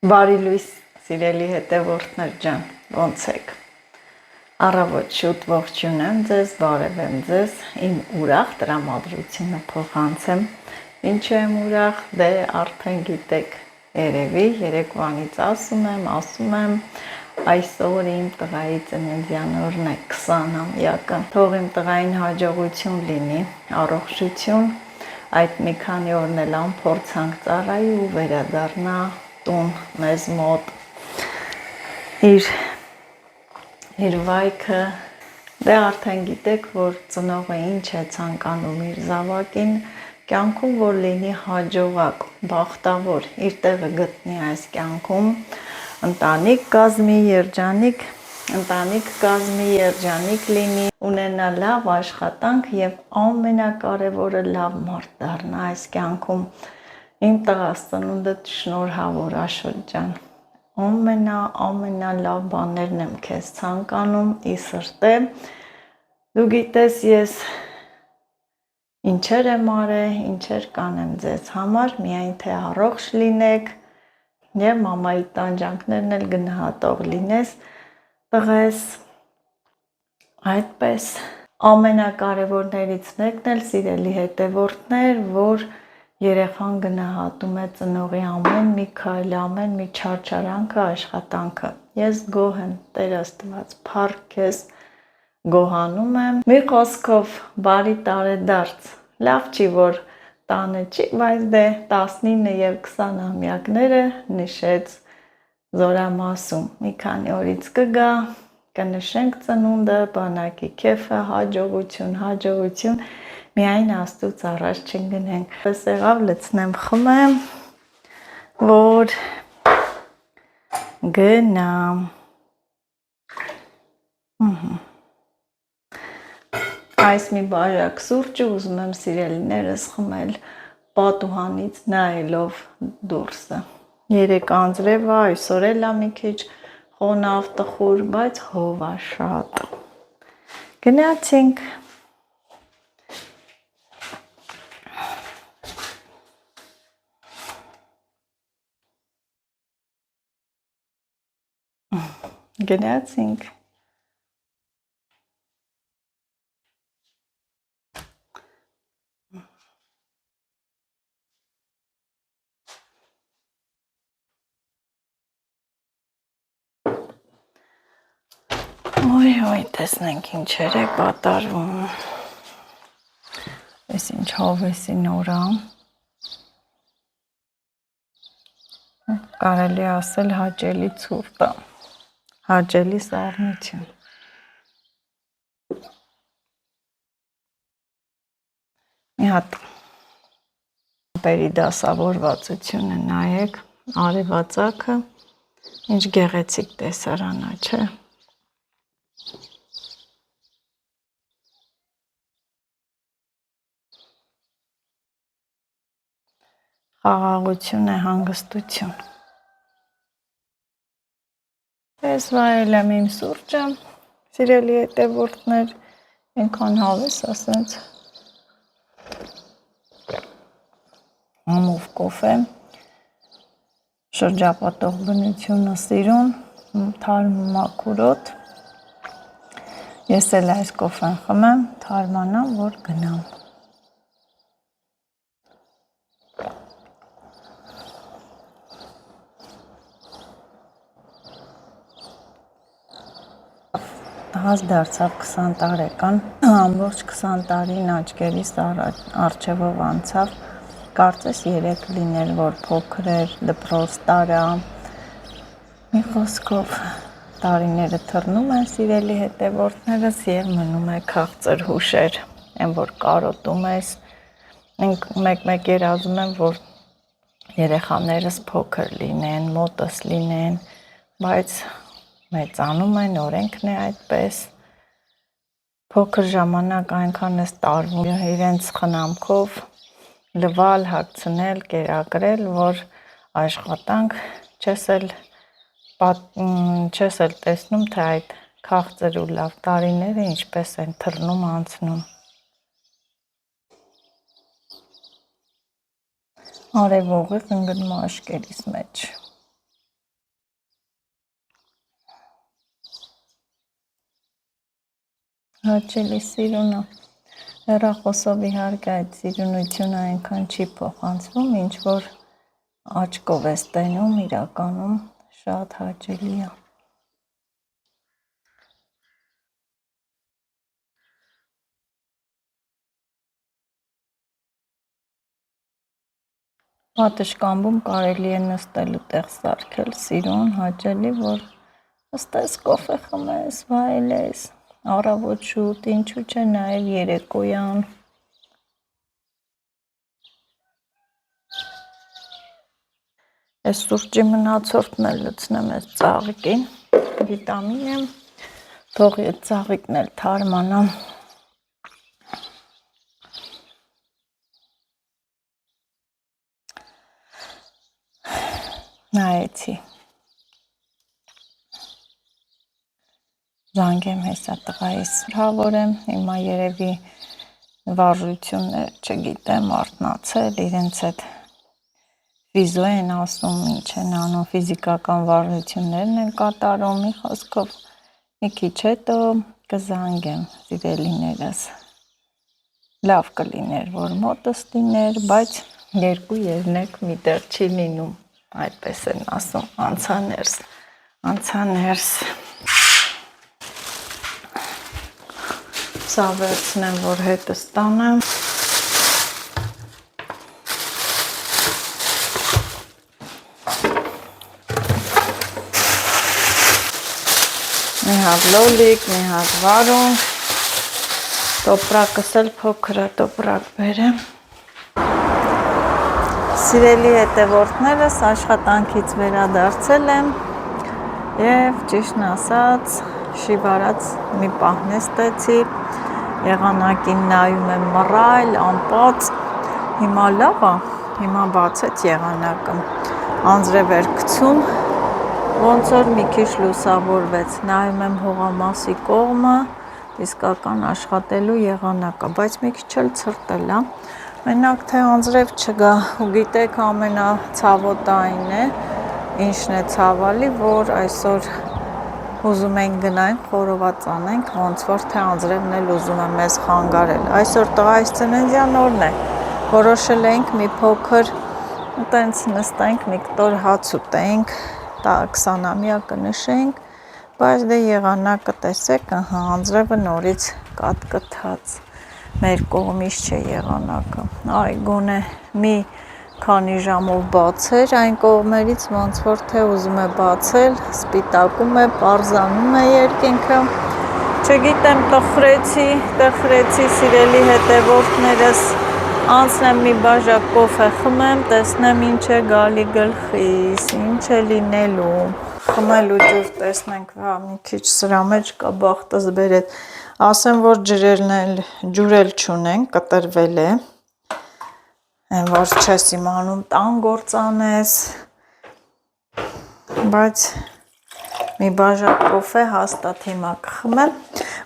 Բարի լույս, սիրելի հետևորդներ ջան, ոնց եք։ Առավոտ շուտ ողջունեմ ձեզ, բարևեմ ձեզ, իմ ուրախ տրամադրությունը փոխանցեմ։ Ինչու եմ ուրախ, դե արդեն գիտեք, երևի երեկվանից ասում եմ, այսօր իմ տղայի ծննդյան օրն է, 20-ամյակը։ Թող իմ տղային հաջողություն լինի, առողջություն, այդ մի քանի օրն էլ անփորձանք ծառայի ու վերադառնա տուն մեզ մոտ իր վայքը։ Դե արդեն գիտեք, որ ծնողը ինչ է ցանկանում իր զավակին կյանքում, որ լինի հաջողակ, բախտավոր, իր տեղը գտնի այս կյանքում, ընտանիք կազմի, երջանիկ լինի, ունենա լավ աշխատանք եւ ամենակարևորը լավ մարդ դառնա այս կյանքում։ Իմ տղաս ծնունդդ շնորհավոր Աշոտ ջան, ամենա լավ բաներն եմ քեզ ցանկանում ի սրտե։ Դու գիտես ես ինչեր եմ արել, ինչեր կանեմ ձեզ համար, միայն թե առողջ լինեք եւ մամայի տանջանքներն էլ գնահատող լինես, տղես։ Այդպես ամենակարևորներից մեկն էլ սիրելի հետևորդներ, որ երեխան գնահատում է ծնողի ամեն մի քայլ, ամեն մի չարչարանքը, աշխատանքը։ Ես գոհ եմ, Տեր Աստված, փառք քեզ, գոհանում եմ։ Մի խոսքով, բարի տարեդարձ։ Լավ չի, որ տանը չի, բայց դե 19 եւ 20-ամյակները նշեց Զորամասում։ Մի քանի օրից կգա, կնշենք ծնունդը, բանակի քեֆը, հաջողություն, միայն Աստծուց առաջ չգնենք։ Պես եղավ լցնեմ խմեմ, որ գնամ։ Այս մի բաժակ սուրճ ուզում եմ սիրելիներս խմել պատուհանից նայելով դուրսը։ Երեկ անձրև է, այսօր էլ է մի քիչ խոնավ տխուր, բայց հով է շատ։ Գնացինք։ Ոյ, տեսնենք ինչեր է կատարվում։ Այս ինչ հավեսին օր է։ Կարելի ասել հաճելի ցուրտ է, հաճելի սառնություն։ Մի հատ ամպերի դասավորվածությունը նայեք, արևածագը, ինչ գեղեցիկ տեսարան է, չէ՞։ Խաղաղություն է, հանգստություն։ Ես վայել եմ իմ սուրճը, սիրելի հետևորդներ, ինքան հավես ասենց համով կոֆե, շրջապատող բնությունը սիրուն, թարմ մաքուրոտ։ Ես էլ այս կոֆեն խմեմ, թարմանամ, որ գնամ։ Տղաս դարձավ 20 տարեկան, ամբողջ 20 տարին աչքերիս առջևով անցավ, կարծես 3 լիներ, որ փոքր էր, դպրոց տարա։ Մի խոսքով տարիները թռնում են, սիրելի հետևորդներս, եւ մնում է քաղցր հուշեր, այն որ կարոտում ես։ Մեկ երազում եմ, որ երեխաներս փոքր լինեն, մոտս լինեն, բայց մեծանում են, օրենքն է այդպես։ Փոքր ժամանակ այնքան ես տարվում իրենց խնամքով, լվալ, հագցնել, կերակրել, որ աշխատանք չես էլ տեսնում, թե այդ քաղցր ու լավ տարիները ինչպես են թռնում անցնում։ Արևողը ընկնում աշկերիս մեջ։ Հաճելի սիրունը հեռախոսով իհարկե այդ սիրունությունը այնքան չի փոխանցվում, ինչ որ աչքով ես տենում, իրականում շատ հաճելի է։ Պատշգամբում կարելի է նստելու տեղ սարքել սիրուն, հաճելի, որ նստես, կոֆե խմես, վայելես, առավոտ շուտ, ինչու՞ չէ նաև երեկոյան։ Այս սուրճի մնացորդն էլ լցնեմ այս ծաղիկին, վիտամին եմ, թող այդ ծաղիկն էլ թարմանա։ Նայեցի։ Զանգեմ հեսա տղայիս հավորեմ, հիմա երևի վարժություններ, չգիտեմ, արթնացել, իրենց այդ ֆիզո են ասում, ինչ են անում, ֆիզիկական վարժություններն են կատարում, մի խոսքով մի քիչ հետո կզանգեմ սիրելիներս։ Լավ կլիներ, որ մոտս լիներ, բայց 2-3 միտեղ չի լինում, այդպես են ասում, անցաներս։ Սա վերցնեմ, որ հետս տանեմ։ Մի հատ լոլիկ, մի հատ վարունգ, տոպրակս էլ փոքր է, տոպրակ բերեմ։ Սիրելի հետևորդներս, աշխատանքից վերադարձել եմ և ճիշտն ասած շիվարած մի պահ նստեցի, եղանակին նայում եմ մռայլ, անպաց, հիմա լավ է, հիմա բացեց եղանակը, անձրև էր գցում, ոնց որ մի քիչ լուսավորվեց, նայում եմ հողամասի կողմը, իսկական աշխատելու եղանակը, բայց մի քիչ էլ ցրտել է, մենակ թե անձրև չգա, ու գիտեք ամենացավոտային է, ինչն է ցավալի, որ այսօր ուզում ենք գնանք, խորոված անենք, ոնց որ թե անձրևն էլ ուզում է մեզ խանգարել, այսօր տղայիս ծննդյան օրն է, որոշել ենք մի փոքր տենց նստենք, մի կտոր հաց ուտենք, 20-ամյակը նշենք, բայց դե եղանակը տեսեք, անձրևը նորից կատկթած, մեր կողմից չէ եղանակը, այ գոնե մի քանի ժամով բացեր այն կողմերից, ոնց որ թե ուզում է բացել, սպիտակում է, պարզանում է երկինքը, չգիտեմ, տխրեցի սիրելի հետևորդներս, անցնեմ մի բաժակ կոֆե խմեմ, տեսնեմ ինչ է գալի գլխիս, ինչ է լինելու, խմելու ջուր տեսնենք, մի քիչ սրա մեջ կա բախտս բերեց, ասեմ, որ ջուր էլ չունենք, կտրվել է, որ չես իմանում տան գործ անես, բայց մի բաժակ կոֆե հաստատ հիմա կխմեմ,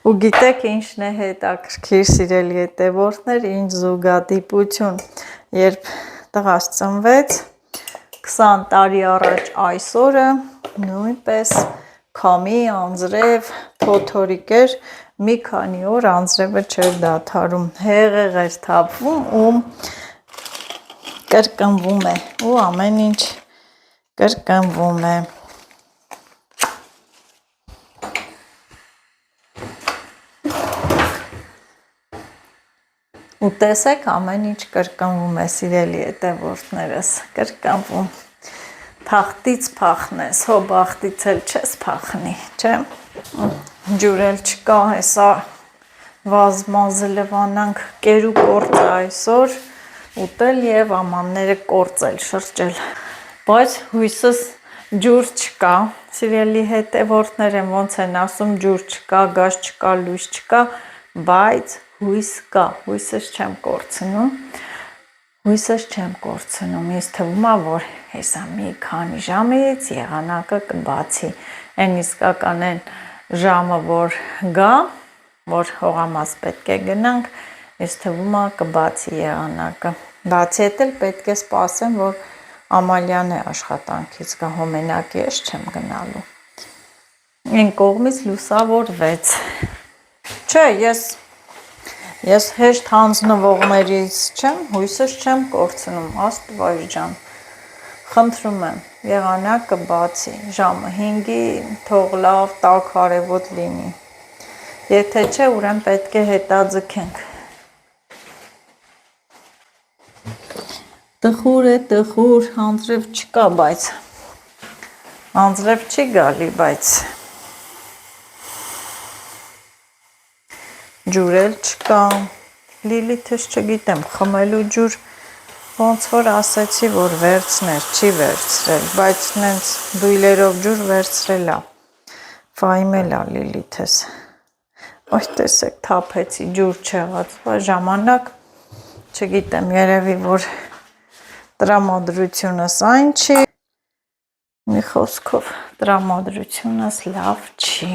ու գիտեք ինչն է հետաքրքիր սիրելի հետևորդներ, ինչ զուգադիպություն, երբ տղաս ծնվեց, 20 տարի առաջ այսօրը, նույնպես քամի, անձրև, փոթորիկ էր, մի քանի օր անձրևը չէր դադարում, հեղեղ էր թափվում ու կրկնվում է, ու ամեն ինչ կրկնվում է։ Ու տեսեք ամեն ինչ կրկնվում է, սիրելի հետևորդներս, կրկնվում, թախտից փախնես, հո բախտից էլ չես փախնի, չէ, ջուր էլ չկա, հեսա վազմազը լվանանք, կերու կորձ այսօր, ուտել և ամանները կորձել, շրջել, բայց հույսս ջուր չկա, սիրելի հետևորդներ եմ ոնց են ասում ջուր չկա, գազ չկա, լույս չկա, բայց հույս կա, հույսս չեմ կորցնում, ինձ թվում է, որ հեսա մի քանի ժամից եղանակը կբացի, են իսկական են ժամը, որ գա, որ հողամաս պետք է գնանք, ինձ թվում է կբացի եղանակը, բացի հետ էլ պետք է սպասեմ, որ Ամալյան է աշխատանքից գա, հո մենակ ես չեմ գնալու, այն կողմից լուսավորվեց, Չէ, ես հեշտ հանձնվողներից չեմ, հույսս չեմ կորցնում, Աստված ջան։ Խնդրում եմ, եղանակը բացի, ժամը 5-ին թող լավ տաք արևոտ լինի։ Եթե չէ, ուրեմն պետք է հետաձգենք։ Տխուր է, տխուր, անձրև չկա, բայց անձրև չի գալի, բայց ջուր էլ չկա, Լիլիթս չգիտեմ, խմելու ջուր ոնց որ ասեցի, որ վերցներ, չի վերցրել, բայց նենց բույլերով ջուր վերցրել է, վայմել է Լիլիթս, ոյ տեսեք թափեցի, ջուր չեղած, ժամանակ, չգիտեմ, երևի, որ տրամադրությունս այն չի, մի խոսքով տրամադրությունս լավ չի։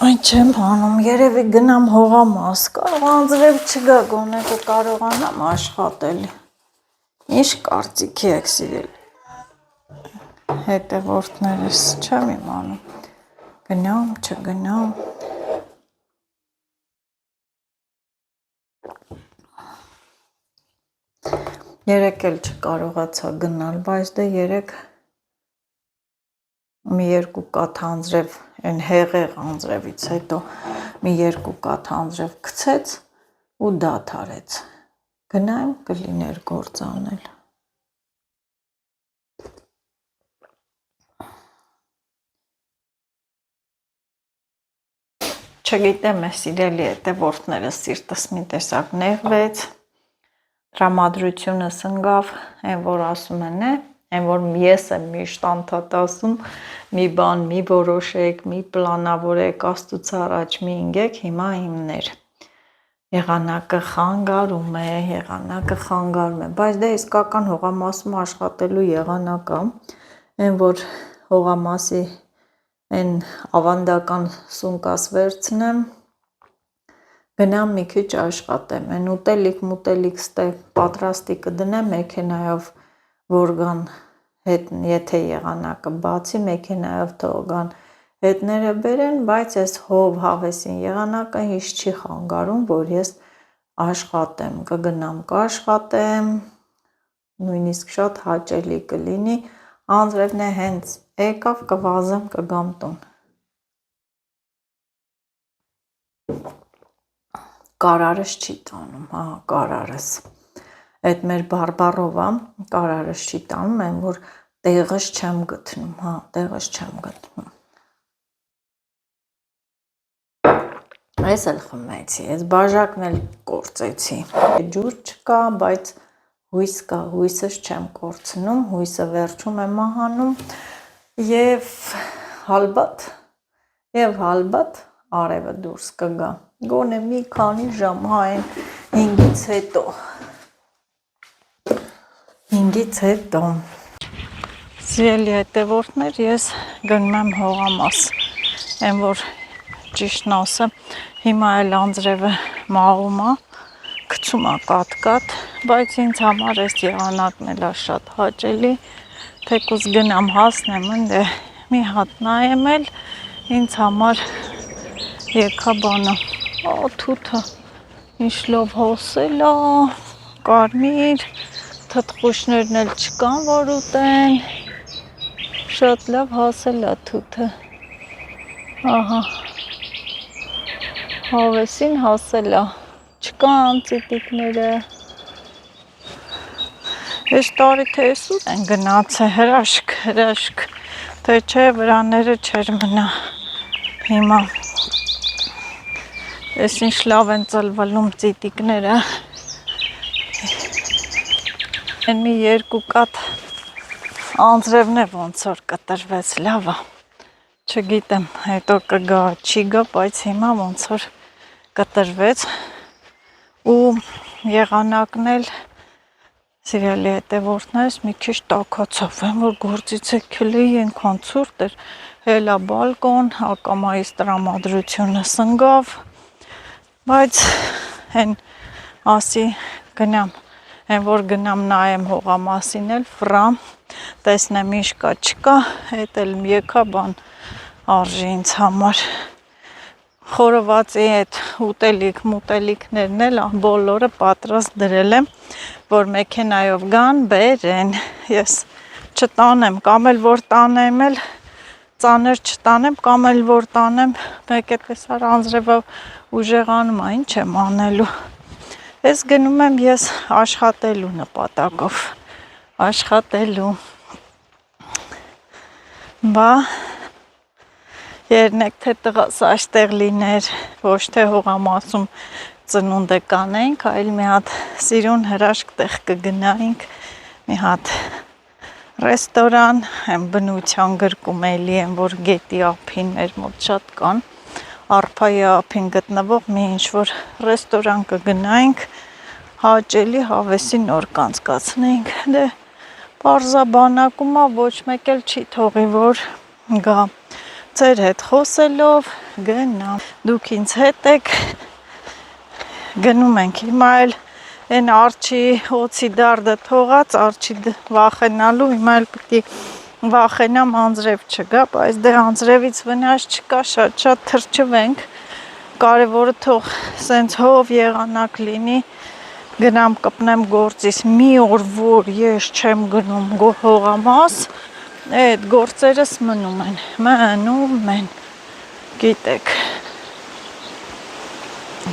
Այն չեմ հանում, երևի գնամ հողամաս, կարող անձրև չգա, գոնե կկարողանամ աշխատել, ինչ կարծիքի եք սիրել, հետևորդներս չեմ իմանում, գնամ, չգնամ, երեկ էլ չկարողացա գնալ, բայց դե երեկ մի երկու կաթ անձրև, այն հեղեղ անձրևից հետո մի երկու կաթ անձրև գցեց ու դադարեց, գնայմ կլիներ գործ անել։ Չգիտեմ, սիրելի հետևորդները, սիրտս մի տեսակ նեղվեց, տրամադրությունս ընկավ, այն որ ասում են է, այն որ ես եմ միշտ անդադ ասում, մի բան մի որոշեք, մի պլանավորեք, Աստծուց առաջ մի ընկեք, հիմա հիմներ։ Եղանակը խանգարում է, բայց դե իսկական հողամասում աշխատելու եղանակ է, այն որ հողամասի այն ավանդական սունկաս վերցնեմ, գնամ մի քիչ աշխատեմ, այն ուտելիք ստե պատրաստի կդնեմ մեքենայով, որ գան հետ, եթե եղանակը բացի, մեքենայով թող գան հետները բերեն, բայց այս հով հավեսին եղանակը հիշ չի խանգարում, որ ես աշխատեմ, կգնամ կաշխատեմ, նույնիսկ շատ հաճելի կլինի, անձրևն է հենց եկավ կվազեմ կգամ տուն։ Կարարս չի տանում, հա, կարարս, այդ մեր բարբառով կարարս չի տանում, այն որ տեղս չեմ գտնում, հա, տեղս չեմ գտնում։ Ես էլ խմեցի, ես բաժակն էլ կործեցի, ջուր չկա, բայց հույս կա, հույսս չեմ կորցնում, հույսը վերջում եմ ահանում և հալբատ արևը դուրս կգա, գոնե մի քանի ժամ, հա, այն 5-ից հետո, Սիրելի հետևորդներ, ես գնում եմ հողամաս, այն որ ճիշտն ասեմ, հիմա էլ անձրևը մաղում է, գցում է կատ-կատ, բայց ինձ համար այս եղանակն էլ է շատ հաճելի, թեկուզ գնամ հասնեմ ընդե մի հատ նայեմ էլ, ինձ համար եկա բանը, թութը, ինչ լավ հոսել է, կարմիր, թթխուշներն էլ չկան, որ ուտեն, շատ լավ հասել է թութը, ահա, հավեսին հասել է, չկան ծիտիկները, ես տարի թե էսուր են գնացել, հրաշք, թե չէ վրաները չեր մնա, հիմա, ես ինչ լավ են ծլվլում ծիտիկները, են մի երկու կատ անձրևն է ոնց որ կտրվեց, լավ է, չգիտեմ, հետո կգա, չի գա, բայց հիմա ոնց որ կտրվեց ու եղանակն էլ սիրելի հետևորդներս մի քիչ տաքացավ, այն որ գործից եկել ենքան ցուրտ էր, հելա բալկոն, ակամայից տրամադրությունը սնգավ, բայց են ասի գնամ, այն որ գնամ նայեմ հողամասին էլ ֆրամ, տեսնեմ ինչ կա չկա, հետ էլ եկա բան արժի ինձ համար։ Խորովածի այդ ուտելիքներն էլ բոլորը պատրաստ դրել եմ, որ մեքենայով գան, բերեն։ Ես չտանեմ, կամ էլ որ տանեմ էլ ծանր չտանեմ, կամ էլ որ տանեմ, մեկ է տեսար անձրևը ուժեղանում է, ինչ եմ անելու։ Ես գնում եմ ես աշխատելու նպատակով, աշխատելու։ Բա երնեք թե տղաս այստեղ լիներ, ոչ թե հողամասում ծնունդը կանենք, այլ մի հատ սիրուն հրաշք տեղ կգնայինք, մի հատ ռեստորան, եմ բնության գրկում էլի եմ, որ գետի ափին մեր մոտ շատ կան, Արփայի ափին գտնվող մի ինչ-որ ռեստորան կգնայինք, հաճելի հավեսի նոր կանցկացնեինք, դե պարզաբանակում ոչ մեկ էլ չի թողի, որ գա ձեր հետ խոսելով գնամ, դուք ինձ հետ եք, գնում ենք, հիմա էլ են արջի օծի դարդը թողած, արջի վախենալու, հիմա էլ պիտի վախենամ անձրև չգա, բայց դե անձրևից վնաս չկա, շատ թրջվենք, կարևորը թող սենց հով եղանակ լինի, գնամ կպնեմ գործիս, մի օր որ ես չեմ գնում հողամաս, այդ գործերս մնում են, գիտեք,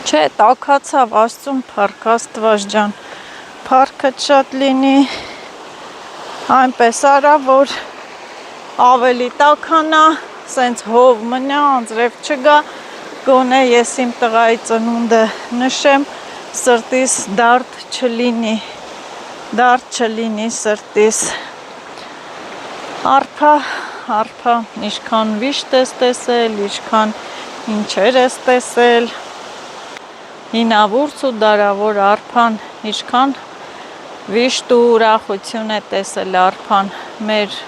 չէ, տաքացավ, Աստծուն փառք, Աստված ջան, փառքդ շատ լինի, այնպես արա, որ ավելի տաքանա, սենց հով մնա, անձրև չգա, գոնե ես իմ տղայի ծնունդը նշեմ, սրտիս դարդ չլինի սրտիս, Արփա, ինչքան վիշտ ես տեսել, ինչքան ինչեր ես տեսել, հինավուրց ու դարավոր Արփան, ինչքան վիշտ ու ուրախություն է տեսել Արփան, մեր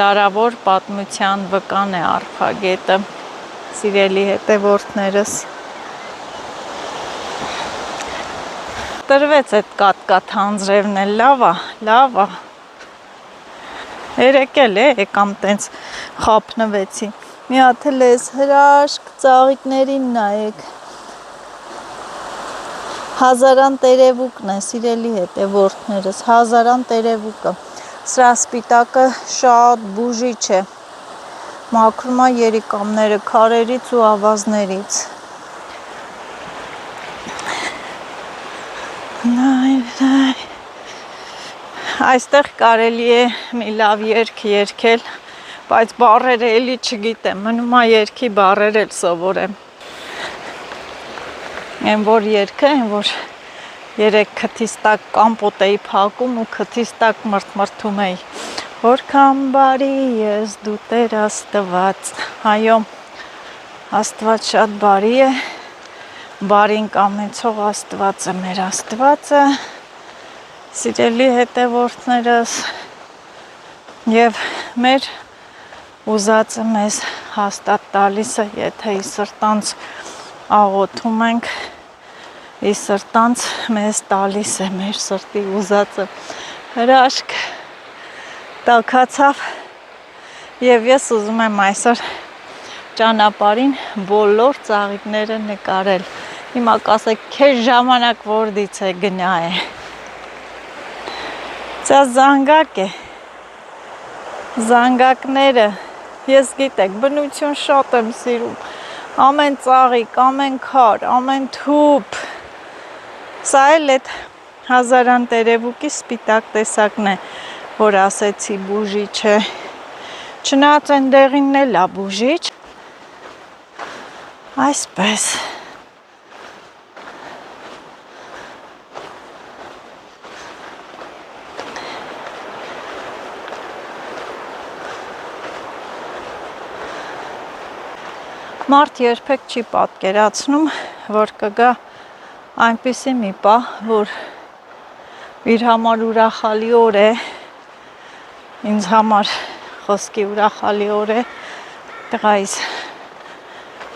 դարավոր պատմության վկան է Արփագետը, սիրելի հետևորդներս, տրվեց այդ կատ-կատ անձրևն էլ, լավ ա, երեկ էլ եկամ տենց խապնվեցի, մի հատ էլ ես հրաշք ծաղիկներին նայեք, հազարան տերևուկն է, սիրելի հետևորդներս, հազարան տերևուկը, սրա սպիտակը շատ բուժիչ է, մաքրում է երիկամները քարերից ու ավազներից, այստեղ կարելի է մի լավ երգ երգել, բայց բառերը էլի չգիտեմ, մնում է երգի բառեր էլ սովորեմ, են որ երգը, են որ երեք քթիս տակ կամպոտ էի փակում ու քթիս տակ մրթմրթում էի, որքան բարի ես դու Տեր Աստված, այո, Աստված շատ բարի է, բարին կամեցող Աստվածը, մեր Աստվածը, սիրելի հետևորդներս, և մեր ուզածը մեզ հաստատ տալիս է, եթե ի սրտանց աղոթում ենք, ի սրտանց մեզ տալիս է մեր սրտի ուզածը, հրաշք տաքացավ և ես ուզում եմ այսօր ճանապարհին բոլոր ծաղիկները նկարել, հիմա կասեք քեզ ժամանակ որդից է գնա է, Սա զանգակ է, զանգակները, ես գիտեք, բնություն շատ եմ սիրում, ամեն ծաղիկ, ամեն քար, ամեն թուփ, սա էլ այդ հազարան տերևուկի սպիտակ տեսակն է, որ ասեցի բուժիչ է, չնայած այն դեղինն էլ է բուժիչ, այսպես, Մարդ երբեք չի պատկերացնում, որ կգա այնպիսի մի պահ, որ իր համար ուրախալի օր է, ինձ համար խոսքի ուրախալի օր է, տղայիս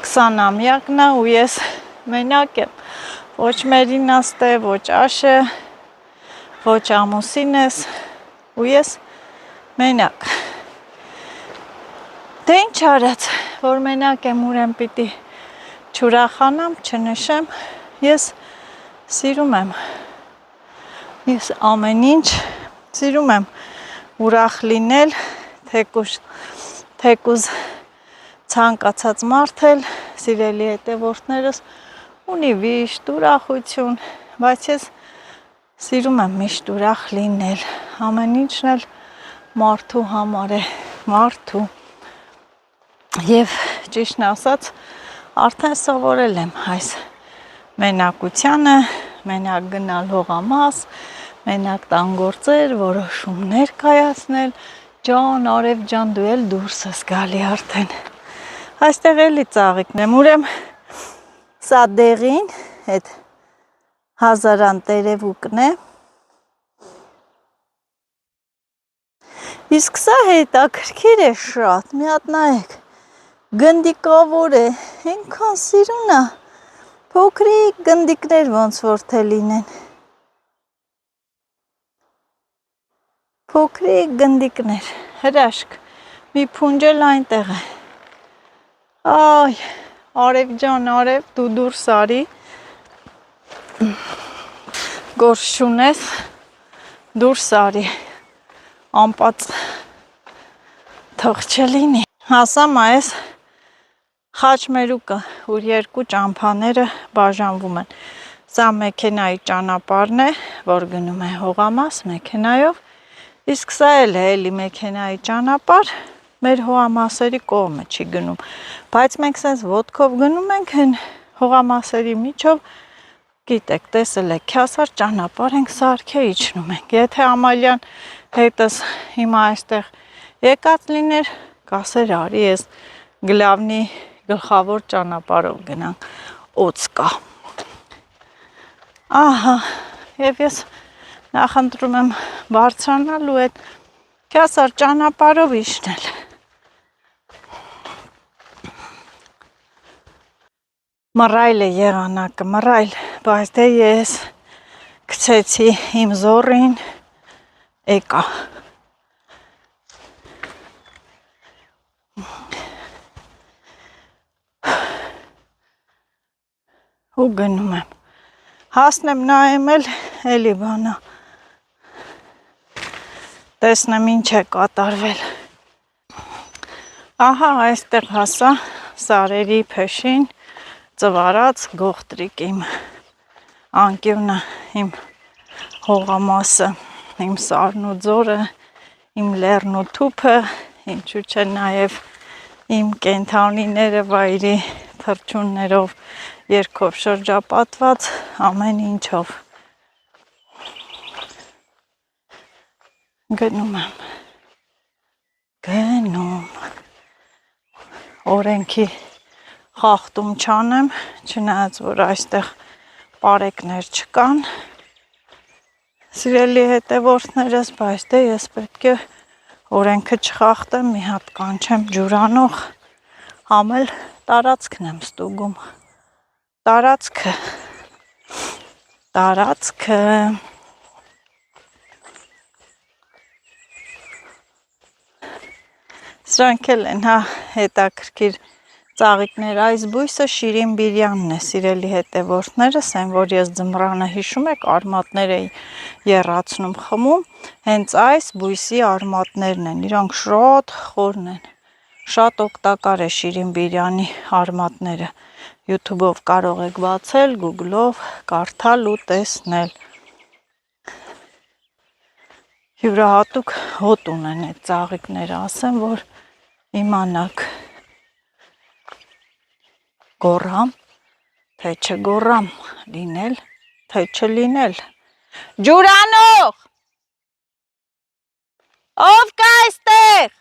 20-ամյակն է ու ես մենակ եմ, ոչ Մերինաստ է, ոչ Աշը, ոչ ամուսինս ու ես մենակ, դե ինչ արած, որ մենակ եմ ուրեմն պիտի չուրախանամ, չնշեմ, ես սիրում եմ, ես ամեն ինչ սիրում եմ ուրախ լինել, թեկուզ ցանկացած մարդ էլ, սիրելի հետևորդներս ունի վիշտ ուրախություն, բայց ես սիրում եմ միշտ ուրախ լինել, ամեն ինչն էլ մարդու համար է, մարդու եւ ճիշտն ասած արդեն սովորել եմ այս մենակությանը, մենակ գնալ հողամաս, մենակ տան գործեր, որոշումներ կայացնել, ջան, Արև ջան, դու էլ դուրս ես գալի արդեն։ Այստեղ էլի ծաղիկն եմ, ուրեմն սա դեղին, այդ հազարան տերևուկն է։ Իսկ սա հետաքրքիր է շատ, մի հատ նայեք, գնդիկավոր է, այնքան սիրուն է, փոքրիկ գնդիկներ ոնց որ թե լինեն։ Փոքրիկ գնդիկներ, հրաշք, մի փունջել այնտեղ է։ Այ, Արև ջան, Արև, դու դուրս արի, գործ չունես, դուրս արի, ամպած թող չլինի։ Հասամ այս խաչմերուկը, ուր երկու ճամփաները բաժանվում են։ Սա մեքենայի ճանապարհն է, որ գնում է հողամաս մեքենայով, իսկ սա էլ է էլի մեքենայի ճանապարհ, մեր հողամասերի կողմը չի գնում, բայց մենք sense ոտքով գնում ենք հեն հողամասերի միջով, գիտեք, տեսել եք, քյասար ճանապարհ ենք սարքել իջնում ենք։ Եթե Ամալյան հետս հիմա այստեղ եկած լիներ, կասեր արի ես գլավնի գլխավոր ճանապարհով գնանք, օծ կա։ Ահա, եւ ես նախընտրում եմ բարձրանալ ու այդ քյասար ճանապարհով իջնել։ Մռայլ է եղանակը, մռայլ, բայց դե ես գցեցի իմ զորին, եկա։ Ու գնում եմ։ Հասնեմ նայեմ էլի բանա։ Տեսնեմ ինչ է կատարվել։ Ահա այստեղ հասա սարերի փեշին ծվարած գողտրիկ իմ անկյունը, իմ հողամասը, իմ սարն ու ձորը, իմ լեռն ու թուփը, ինչու՞ չէ նաև իմ կենթանիները վայրի թռչուններով, երգով շրջապատված ամեն ինչով։ Գնում եմ, գնում, օրենքի խախտում չանեմ, չնայած որ այստեղ պարեկներ չկան, սիրելի հետևորդներս, բայց դե ես պետք է օրենքը չխախտեմ, մի հատ կանչեմ ջուրանող, համ էլ տարածքն եմ ստուգում, տարածքը, Սրանք էլ են, հա, հետաքրքիր ծաղիկներ, այս բույսը Շիրին Բիրյանն է, սիրելի հետևորդներս, այն որ ես ձմռանը հիշում եք, արմատներ էի եռացնում խմում, հենց այս բույսի արմատներն են, իրանք շատ խորն են, շատ օգտակար է Շիրին Բիրյանի արմատները, YouTube-ով կարող եք բացել, Google-ով կարդալ ու տեսնել, յուրահատուկ հոտ ունեն այդ ծաղիկները, ասեմ, որ իմանաք, գոռամ, թե չգոռամ, լինել, թե չլինել, ջուրանող, ով կա այստեղ,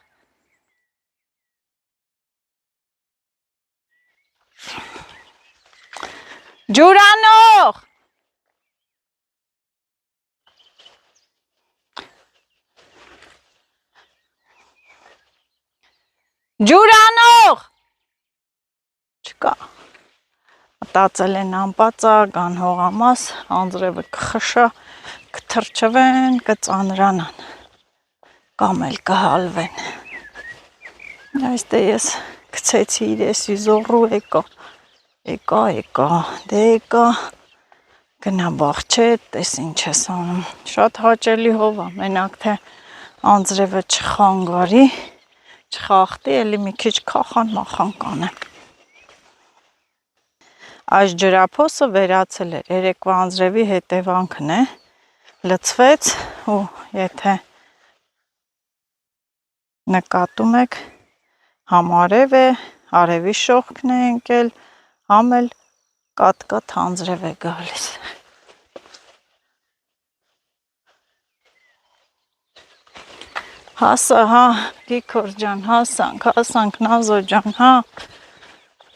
ջուրանող, ջուրանող, չկա, մտածել են անպածակ, անհողամաս, անձրևը կխշա, կթրջվեն, կծանրանան, կամ էլ կհալվեն, այստեղ ես գցեցի իրեսի զոռու եկա, դե եկա, գնա բաղչե, տես ինչ ես անում, շատ հաճելի հով է, մենակ թե անձրևը չխանգարի, չխախտի, էլի մի քիչ քախան մախան կանեմ։ Այս ջրափոսը վերացել էր, երեկվա անձրևի հետևանքն է, լցվեց ու եթե նկատում եք, համ արև է, արևի շողքն է ընկել, համ էլ կատ-կատ անձրև է գալիս։ Հասա, հա, Գիգոր ջան, հասանք, Նազո ջան, հա,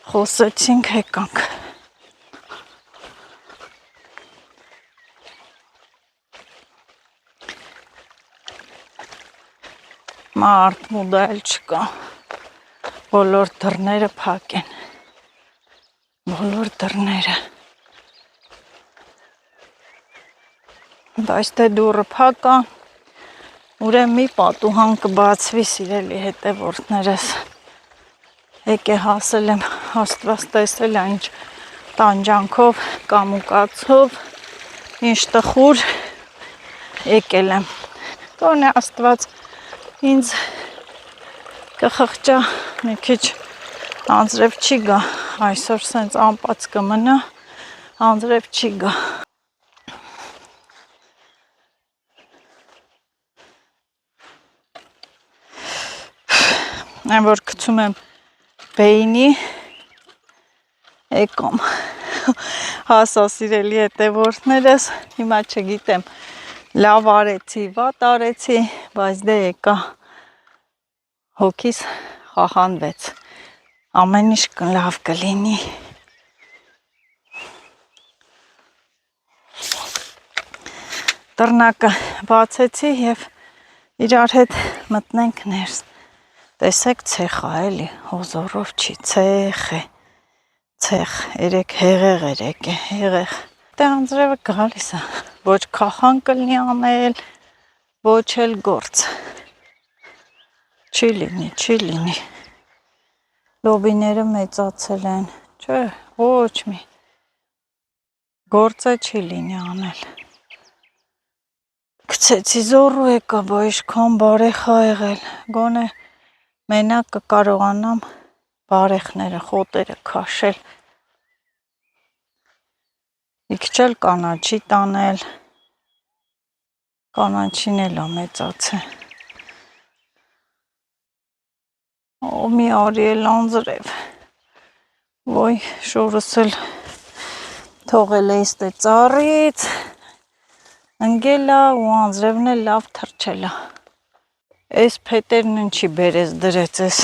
խոսեցինք, եկանք։ Մարդ մուդա էլ չկա, բոլոր դռները փակ են, բոլոր դռները, բայց թե դուռը փակ է, ուրեմն մի պատուհան կբացվի, սիրելի հետևորդներս, եկե հասել եմ, Աստված տեսել է ինչ տանջանքով, կամուկացով, ինչ տխուր եկել եմ, գոնե Աստված ինձ կխղճա, մի քիչ անձրև չի գա, այսօր սենց անպած կմնա, անձրև չի գա։ Այն որ գցում եմ բեյնի, եկամ, հասա սիրելի հետևորդներս, հիմա չգիտեմ, լավ արեցի, վատ արեցի, բայց դե եկա, հոգիս խախանվեց, ամեն ինչ լավ կլինի։ Դռնակը բացեցի և իրար հետ մտնենք ներս, տեսեք ցեխ է էլի, հոզորով չի, ցեխ է, ցեխ, երեք հեղեղ էր եկե, հեղեղ, դե անձրևը գալիս է, ոչ քախան կլինի անել, ոչ էլ գործ, չի լինի, լոբիները մեծացել են, չէ, ոչ մի, գործը չի լինի անել, գցեցի զոռու եկա, բա իշքան բարեխ ա եղել, գոնե մենակ կկարողանամ բարեխները, խոտերը քաշել, մի քիչ էլ կանաչի տանել, կանաչին էլ ա մեծացել, օ մի արի էլ անձրև, ոյ շորս էլ թողել է իստե ծառից, ընգել ա ու անձրևն էլ լավ թրջել ա, այս փետերն ինչի բերես դրեց ես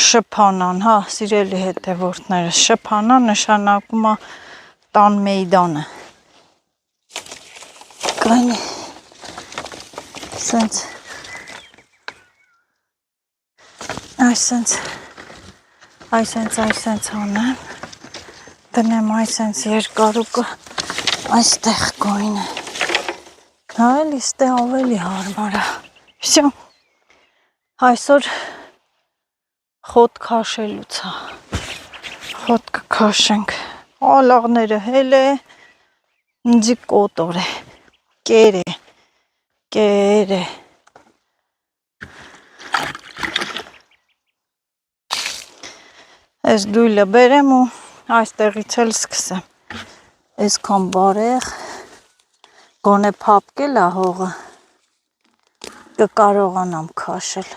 շփանան, հա, սիրելի հետևորդներս, շփանան նշանակում է տան մեյդանը, կայնի, սենց, այսենց անեմ, դնեմ այսենց երկարուկը, այստեղ կոյնը, հա էլ իստե ավելի հարմար է, Всё, այսօր խոտ քաշելուց է, խոտ կքաշենք, ալաղները հել է, ինձի կոտոր է, կեր է, այս դույլը բերեմ ու այստեղից էլ սկսեմ, այսքան բարեղ, գոնե փափկել է հողը, կկարողանամ քաշել,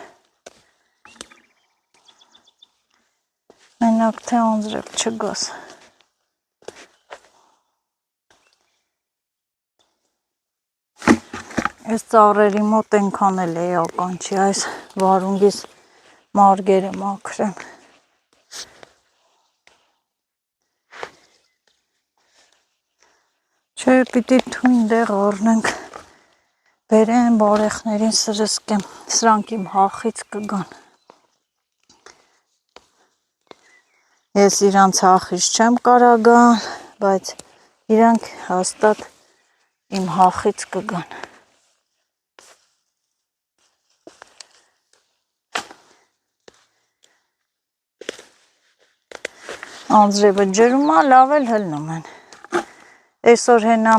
մենակ թե անձրև չգաս, այս ծառերի մոտ ենքան էլ էական չի, այս վարունգիս մարգերը մաքրեմ, չէ պիտի թույն դեղ առնենք, բերեմ բարեխներին սրսկեմ, սրանք իմ հախից կգան, ես իրանց հախից չեմ կարա գալ, բայց իրանք հաստատ իմ հախից կգան, Անձրևը ջրում է, լավ էլ հլնում են։ Այսօր հենա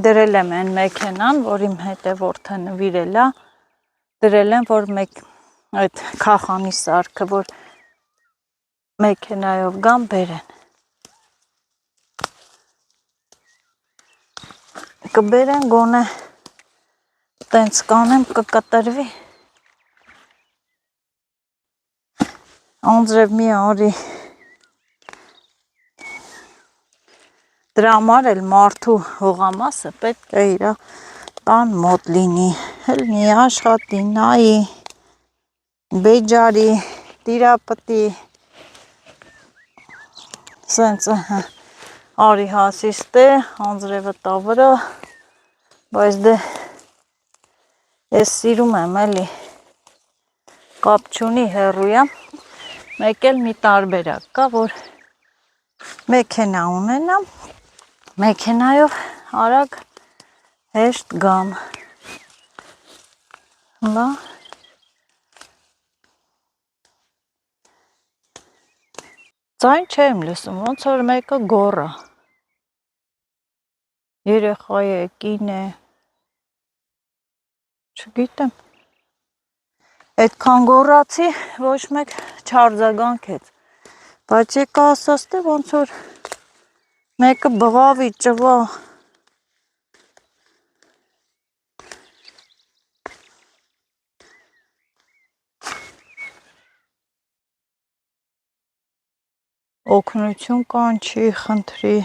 դրել եմ այն մեքենան, որ իմ հետ է որդը նվիրել է, դրել եմ, որ այդ քախանի սարքը, որ մեքենայով գան բերեն։ Կբերեն գոնե տենց կանեմ կկտրվի։ Անձրև մի արի։ Դրա համար էլ մարդու հողամասը պետք է իր տան մոտ լինի, հլնի, աշխատի, նայի, բեջարի, տիրապտի, սենց արի հասիստ է, անձրևը տավրա, բայց դե ես սիրում եմ էլի, կապ չունի հեռույա, մեկ էլ մի տարբերակ կա, որ մեքենա ունենամ, մեքենայով արագ հեշտ գամ, լա, ձայն չեմ լսում, ոնց որ մեկը գոռա, երեխա է, կին է, չգիտեմ, այդքան գոռացի, ոչ մեկ չարձագանքեց, բայց եկա ասաց թե ոնց որ մեկը բղավի, ճվա, օգնություն կանչի, խնդրի,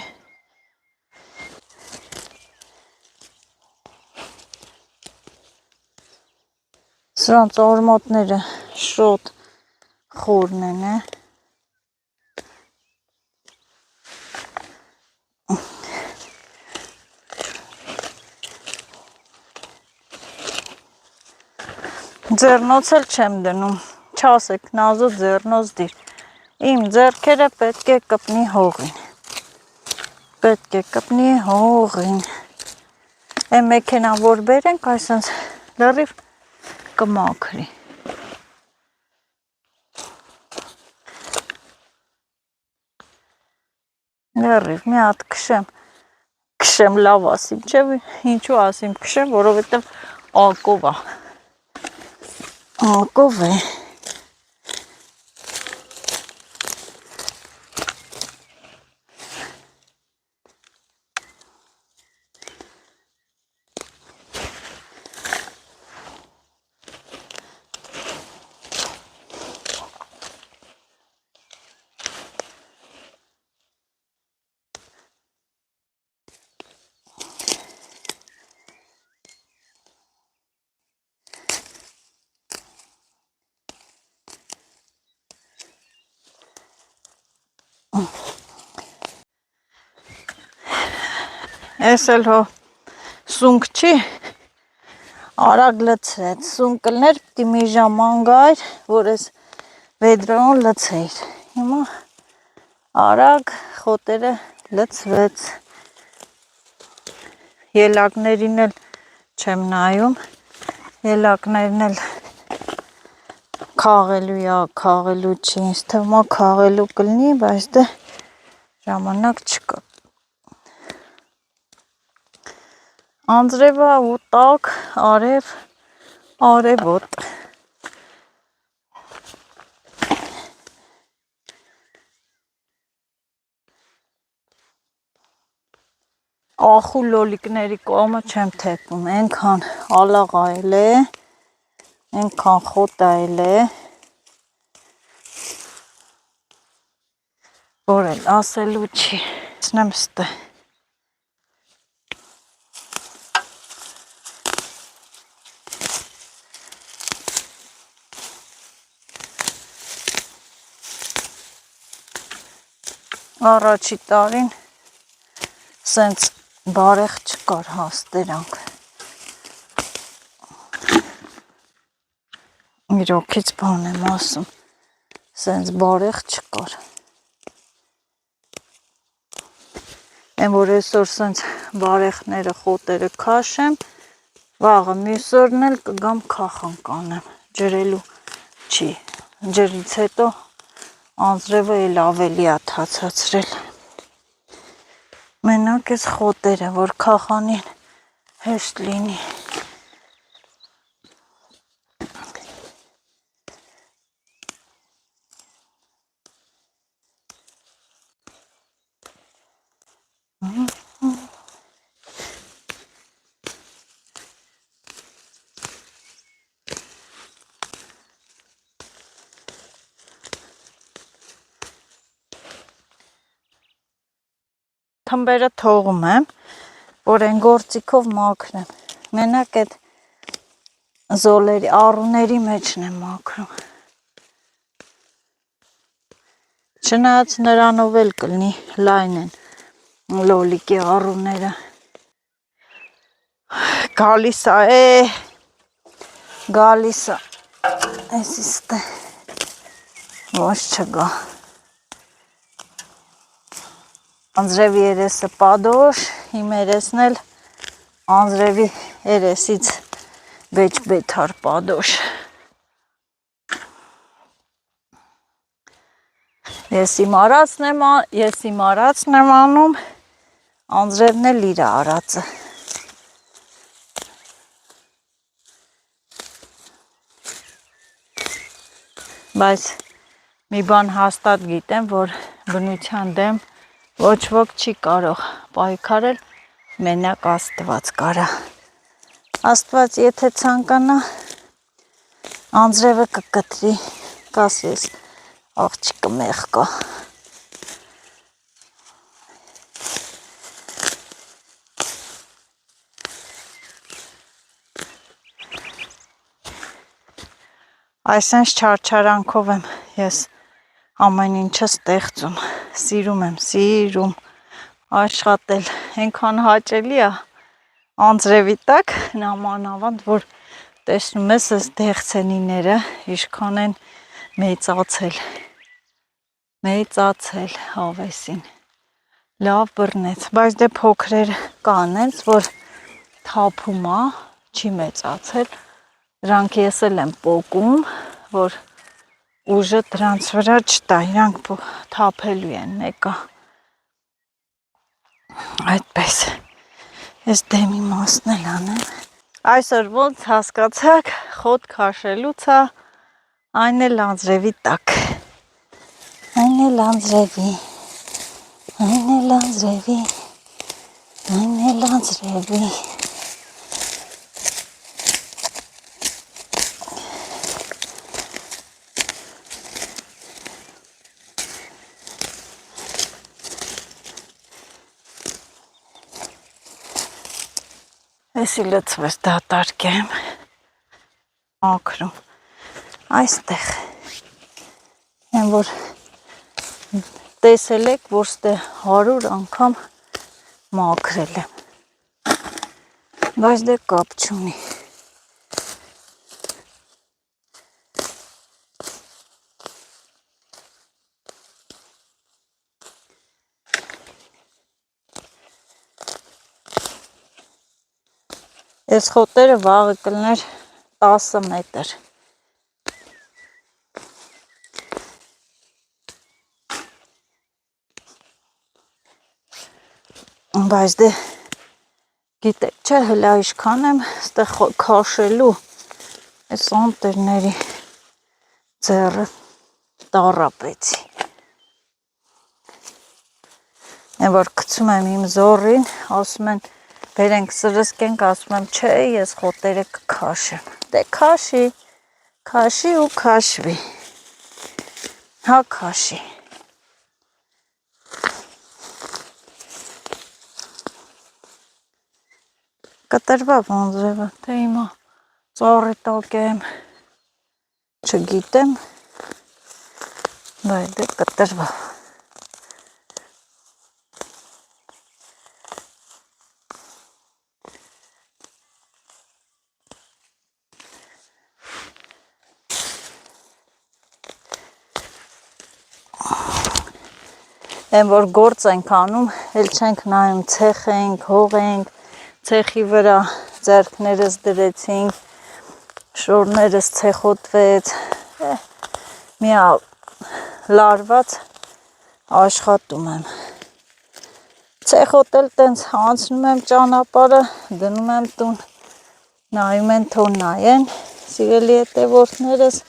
սրանց արմատները շոտ խորն են, ձեռնոց էլ չեմ դնում, չասեք նազո ձեռնոց դիր, իմ ձեռքերը պետք է կպնի հողին, պետք է կպնի հողին, այն մեքենան որ բերենք այսենց լրիվ կմաքրի, լրիվ մի հատ քշեմ լավ ասիմ, չէ ինչու ասիմ քշեմ, որովհետև ակով է, ակով է, Ես էլ հո սունկ չի, արագ լցրեց, սունկ լներ պտի մի ժամ անգայր, որ ես վեդրոն լցեիր, հիմա արագ խոտերը լցվեց, ելակներին էլ չեմ նայում, ելակներն էլ քաղելու ա, քաղելու չի, ինձ թվում է քաղելու կլինի, բայց դե ժամանակ չկա, անձրևը ու տակ, արև, արևոտ, ախու լոլիկների կողմը չեմ թեքում, ենքան ալաղ այլ է, ենքան խոտ այլ է, որ էլ ասելու չի, սնեմ ստե, առաջի տարին սենց բարեղ չկար հաստերանք, իրոքից բան եմ ասում, սենց բարեղ չկար, են որ այսօր սենց բարեղները խոտերը քաշեմ, վաղը մյուս օրն էլ կգամ քախան կանեմ, ջրելու չի, ջրից հետո Անձրևը էլ ավելի է թացացրել։ Մենակ էս խոտերը, որ քախանին հեշտ լինի։ Թմբերը թողում եմ, որ այն գործիքով մաքրեմ։ Մենակ այդ զոլերի, առուների մեջն եմ մաքրում։ Չնայած նրանով էլ կլինի լայն են լոլիկի առուները։ Գալիս է, գալիս է, այս իստե, ոչ չգա։ Անձրևի երեսը պադոշ, իմ երեսն էլ անձրևի երեսից բեթար պադոշ։ Ես իմ արածն եմ անում, անձրևն էլ իր արածը։ Բայց մի բան հաստատ գիտեմ, որ բնության դեմ ոչ ոք չի կարող պայքարել, մենակ Աստված կարա։ Աստված եթե ցանկանա, անձրևը կկտրի, կասես աղջիկը մեղքա։ Այսինչ չարչարանքով եմ ես ամեն ինչը ստեղծում, սիրում աշխատել, այնքան հաճելի է անձրևի տակ, նամանավանդ, որ տեսնում ես այս դեղցենիները, ինչքան են մեծացել հավեսին, լավ բռնեց, բայց դե փոքրեր կան ենց, որ թափում է, չի մեծացել, դրանք ես էլ եմ պոկում, որ ուժը դրանց վրա չտա, իրանք թափելու են մեկը։ Այդպես, ես դեմի մասն էլ անեմ։ Այսօր ոնց հասկացաք, խոտ քաշելուց է, այն էլ անձրևի տակ։ Այն էլ անձրևի։ Էսի լծվես դատարկեմ, մաքրում, այստեղ, են որ տեսել եք, որ ստե 100 անգամ մաքրել եմ, բայց դե կապ չունի։ Այս խոտերը վաղը կլներ 10 մետր։ Բայց դե գիտեք չէ, հլա իշքան եմ ստեղ քաշելու այս անտերների ձեռը տառապեցի։ Են որ գցում եմ իմ զորին, ասում են բերենք սրսկենք, ասում եմ չէ, ես խոտերը կքաշեմ։ Դե քաշի ու քաշվի։ Հա քաշի։ Կտրվա անձրևը, թե հիմա ծառի տակ եմ, չգիտեմ, բայց դե կտրվա։ Են որ գործ ենք անում, էլ չենք նայում ցեխ ենք, հող ենք, ցեխի վրա ձեռքներս դրեցինք, շորներս ցեխոտվեց, մի լարված աշխատում եմ։ Ցեխոտ էլ տենց անցնում եմ ճանապարհը, գնում եմ տուն, նայում են թող նայեն, սիրելի հետևորդներս,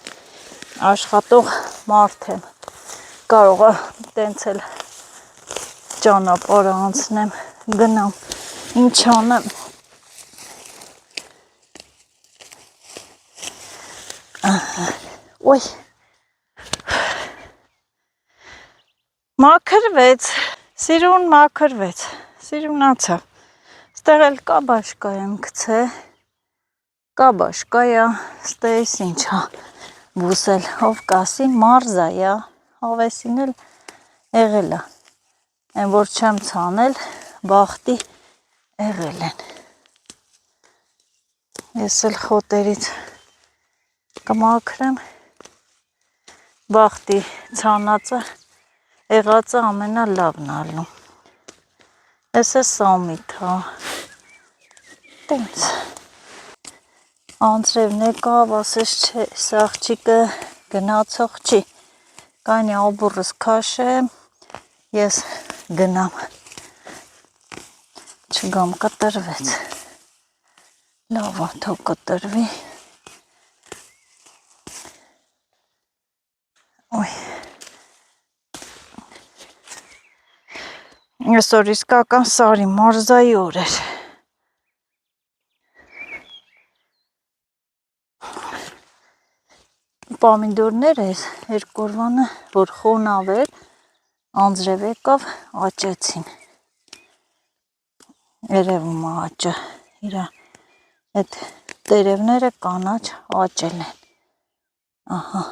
աշխատող մարդ եմ, կարող է տենց էլ ճանապարհը անցնեմ, գնամ, ինչ անեմ։ Ոյ, մաքրվեց, սիրունացավ, ստեղ էլ կա բաշկա եմ գցե, կա բաշկայա, ստեղ ինչա, բուսել, ով կասի մարզայա, հավեսին էլ եղել է, են որ չեմ ցանել, բախտի եղել են, ես էլ խոտերից կմաքրեմ, բախտի ցանածը եղածը ամենալավն ալու, ես է սամիտ, հա, տենց, անձրևն եկավ, ասես չէ, սաղջիկը գնացող չի, կանի աբուրս քաշեմ, ես գնամ, չգամ կտրվեց, լավա թող կտրվի, ոյ, այսօր իսկական սարի մարզայի օր էր, պամիդորներ էր, երկու օրվանը, որ խոնավ էր, անձրև եկավ, աճեցին, երևում է աճը, իրա այդ տերևները կանաչ աճել են, ահա,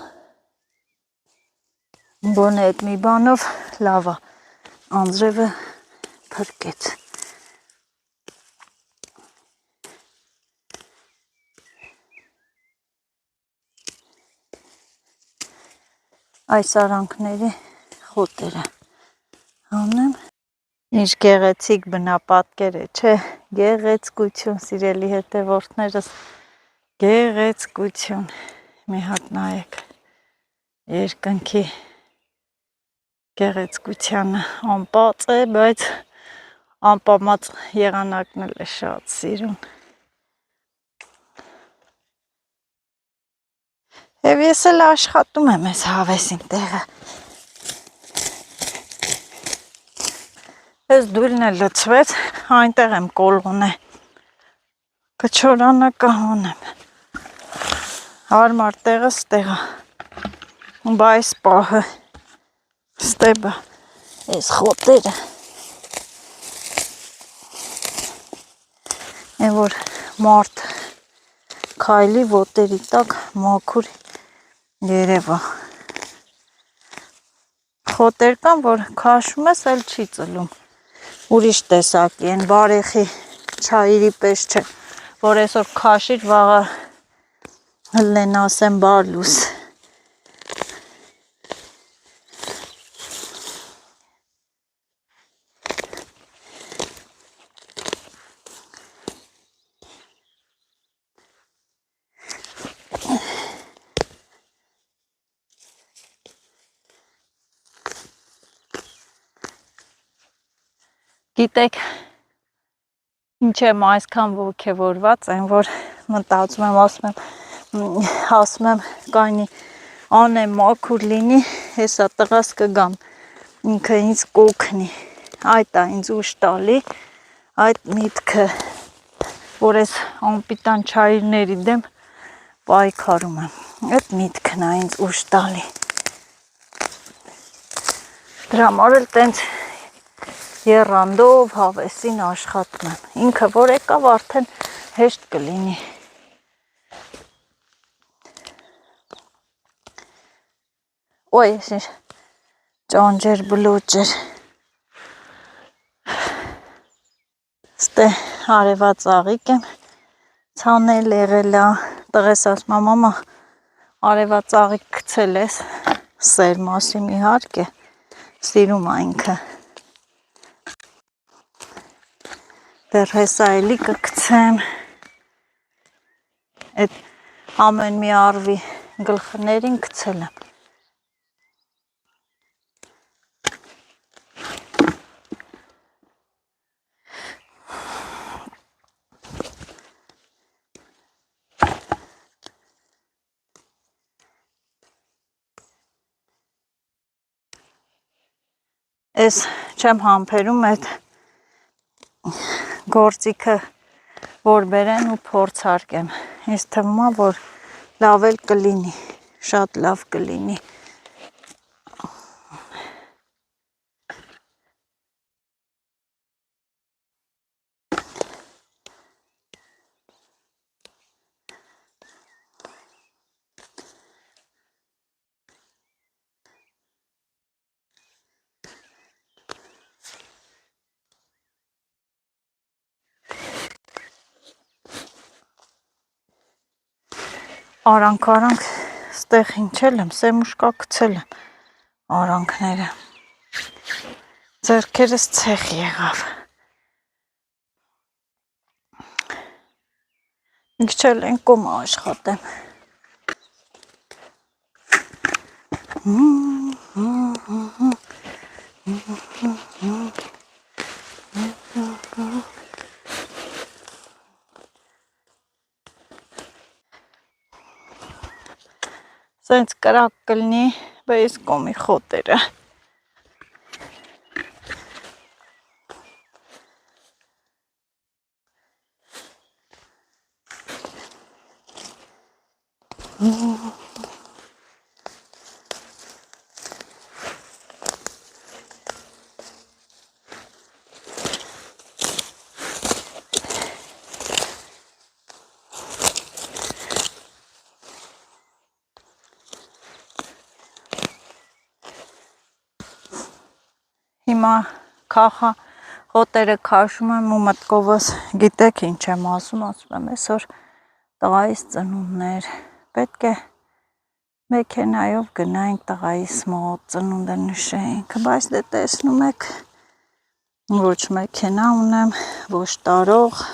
բոնե այդ մի բանով լավ է, անձրևը փրկեց, այս արանքների խոտերը անեմ, ինչ գեղեցիկ բնապատկեր է, չէ, գեղեցկություն, սիրելի հետևորդներս, գեղեցկություն, մի հատ նայեք, երկնքի գեղեցկությանը անպած է, բայց անպամած եղանակն էլ է շատ սիրուն, և ես էլ աշխատում եմ ես հավեսին տեղը, ես դույլն է լծվեց, այնտեղ եմ կոլոն է, կչորանը կհանեմ, հարմար տեղը ստեղը, բայց պահը, ստեբը, ես խոտերը, է որ մարդ քայլի ոտերի տակ մաքուր երևա, խոտեր կան, որ քաշում ես, էլ չի ծլում, ուրիշ տեսակի են, բարեխի չայիրի պես չէ, որ այսօր քաշիր, վաղը հլեն ասեմ բարլուս, գիտեք, ինչ եմ այսքան ոգևորված, այն որ մտածում եմ, ասում եմ, կայնի անեմ մաքուր լինի, հեսա տղաս կգամ, ինքը ինձ կօգնի, այդ է ինձ ուժ տալի, այդ միտքը, որ ես անպիտան չայիրների դեմ պայքարում եմ, այդ միտքն է ինձ ուժ տալի, դրա համար էլ տենց եռանդով հավեսին աշխատում եմ, ինքը որ եկավ արդեն հեշտ կլինի, ոյ, ես ճանջեր բլոճեր, ստե արևած աղիք եմ ցանել եղելա, տղես ասում մամա արևած աղիք գցել ես, սեր մասիմ իհարկե, սիրում է ինքը, դեռ հեսա էլի կգցեմ, այդ ամեն մի արվի գլխներին գցել եմ, Ես չեմ համբերում այդ գործիքը որ բերեն ու փորձարկեմ։ Ինձ թվում է, որ լավ էլ կլինի, շատ լավ կլինի։ Արանք ստեղ հինչել եմ, սեմուշկա գցել եմ արանքները։ Ձեռքերս ցեխ եղավ։ Մի քիչ էլ են կոմա աշխատեմ։ Սենց կրակ կլինի, բայց կոմի խոտերը։ Հիմա քախա խոտերը քաշում եմ ու մտքովս գիտեք ինչ եմ ասում եմ այսօր տղայիս ծնունդներ, պետք է մեքենայով գնայինք տղայիս մոտ, ծնունդը նշենք, բայց դե տեսնում եք ոչ մեքենա ունեմ, ոչ տարող,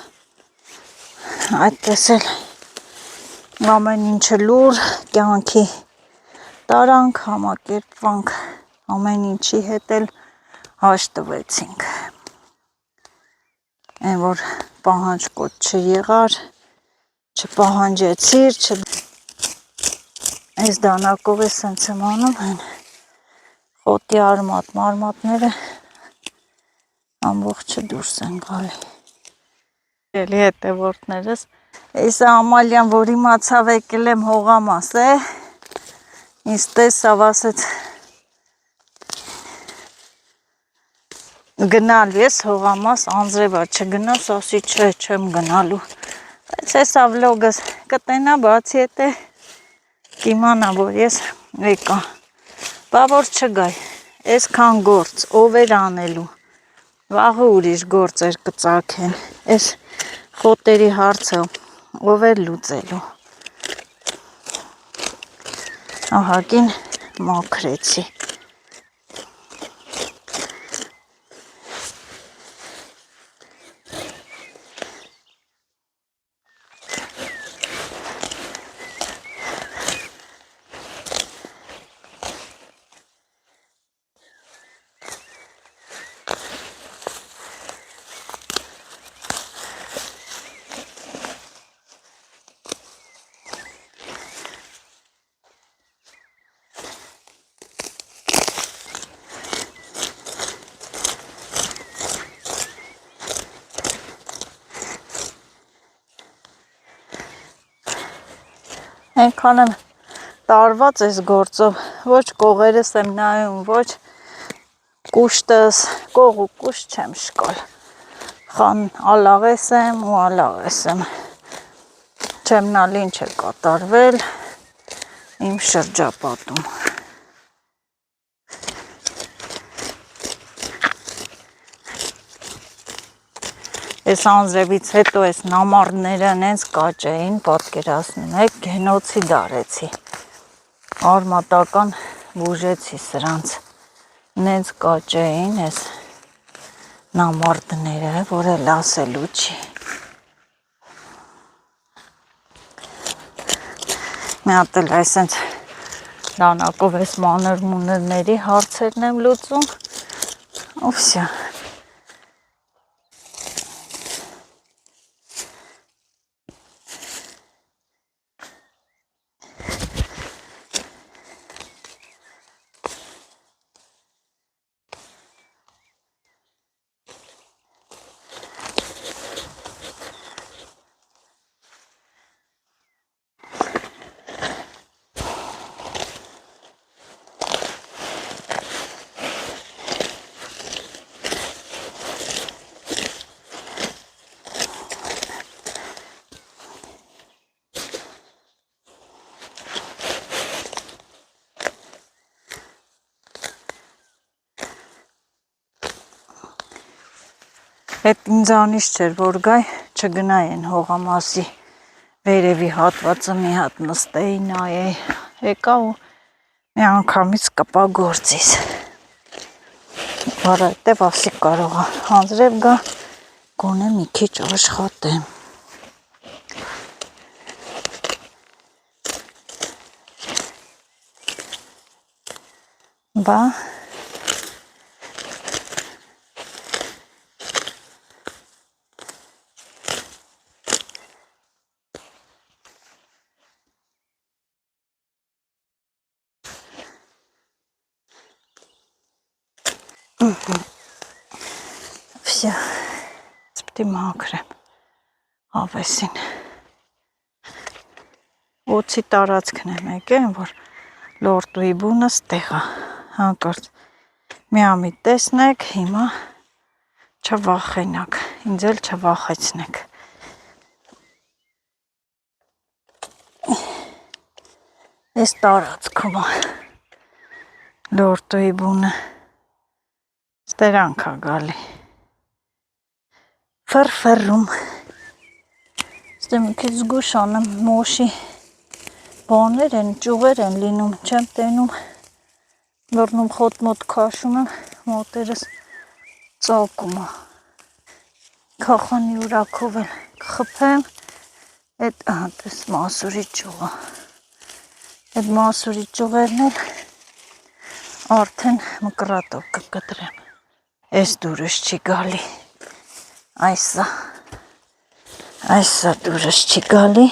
այդպես էլ ամեն ինչը լուր, կյանքի տարանք, համակերպվանք, ամեն ինչի հետ էլ հաշտվեցինք, այն որ պահանջկոտ չեղար, չպահանջեցիր, այս դանակով է սենց եմ անում, այն խոտի մարմատները ամբողջը դուրս են գալի։ Էլի հետևորդներս, այս Ամալյան, որ իմացավ եկել եմ հողամաս է, ինձ տեսավ ասեց գնալու ես հողամաս անձրևա չգնաս, ասի չէ, չեմ գնալու, բայց հեսա վլոգս կտենա բացի հետ է կիմանա, որ ես եկա, բա որ չգայ, այսքան գործ, ով էր անելու, վաղը ուրիշ գործեր կծագեն, այս խոտերի հարցը ով էր լուծելու, ահագին մաքրեցի։ Այնքան եմ տարված այս գործով, ոչ կողերս եմ նայում, ոչ կուշտս, կող ու կուշտ չեմ շկալ, խան ալաղես եմ ու ալաղես եմ, չեմ նալ ինչ է կատարվել իմ շրջապատում։ Այս անձրևից հետո այս նամարդները նենց կաճ էին, պատկերացնում եք, գենոցիդ արեցի, արմատական բուժեցի սրանց, նենց կաճ էին այս նամարդները, որ էլ ասելու չի։ Մի հատ էլ այսենց դանակով այս մանր մուներների հարցերն եմ լուծում, ու վսյա։ Այդ ինձանից չէր, որ գայ չգնային հողամասի վերևի հատվածը մի հատ նստեի նայեի, եկա ու մի անգամից կպա գործիս, որ այդտեղ ասի կարողա անձրև գա, գոնե մի քիչ աշխատեմ։ Բա Всё, պետք է մաքրեմ հավեսին։ Օծի տարածքն եմ եկել, որ լորդուի բունը ստեղա, հանկարծ միամիտ տեսնեք, հիմա չվախենակ, ինձ էլ չվախեցնեք։ Այս տարածքում լորդուի բունը ստերանք է գալի։ Ֆրֆրում։ Ստե մի քիչ զգուշ անեմ, մոշի բաներ են, ճյուղեր են լինում, չեմ տենում, որնում խոտ մոտ քաշում եմ, մոտերս ծակում է։ Քախանի ուրակով էլ կխփեմ, այդ տես մասուրի ճյուղը։ Այդ մասուրի ճյուղերն էլ արդեն մկրատով կկտրեմ։ Այս դուրս չի գալի, այսա դուրս չի գալի։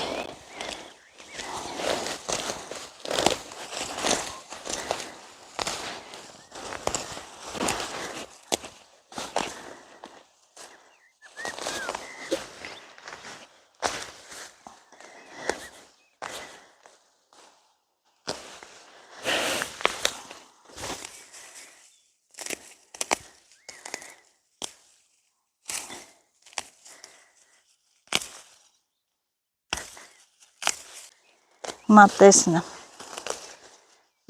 Մատեսնը,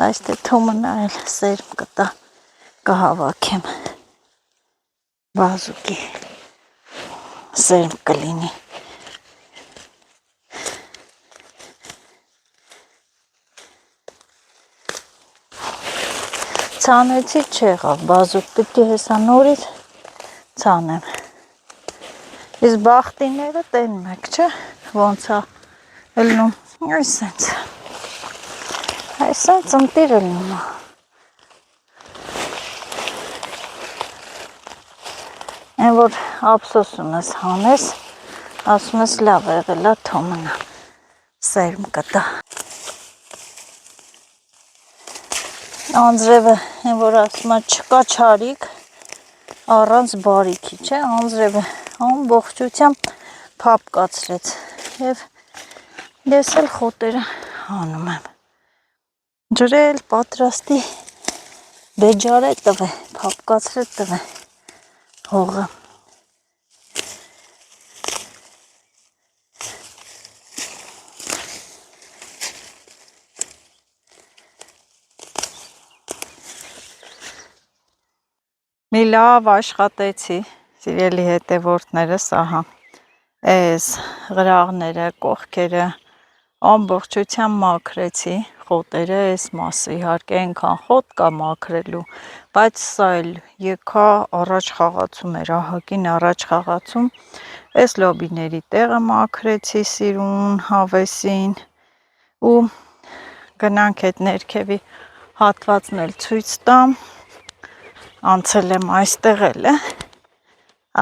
այս թե թոմն այլ սերմ կտա կհավաքեմ, բազուկի սերմ կլինի։ Ցանեցի չեղավ, բազուկ պետք է հեսա նորից ցանեմ։ Իսկ բախտիները տենում եք, չէ, ոնց է ելնում, այսենց ընտիր ելնում է։ Են որ ափսոսում ես հանես, ասում ես լավ եղել է թոմնա, սերմ կտա։ Անձրևը, են որ ասում է չկա չարիք, առանց բարիքի, չէ, անձրևը ամբողջությամբ փափկացրեց և ես էլ խոտերը հանում եմ։ Ջրել, պատրաստի, բեջարե տվե, փափկացրե տվե հողը։ Մի լավ աշխատեցի, սիրելի հետևորդներս, ահա, այս գրաղները, կողքերը, ամբողջությամբ մաքրեցի, խոտերը այս մասը, իհարկե այնքան խոտ կա մաքրելու, բայց սա էլ եկա առաջ խաղացում էր, ահագին առաջ խաղացում, այս լոբիների տեղը մաքրեցի սիրուն հավեսին ու գնանք այդ ներքևի հատվածն էլ ցույց տամ, անցել եմ այստեղ էլ,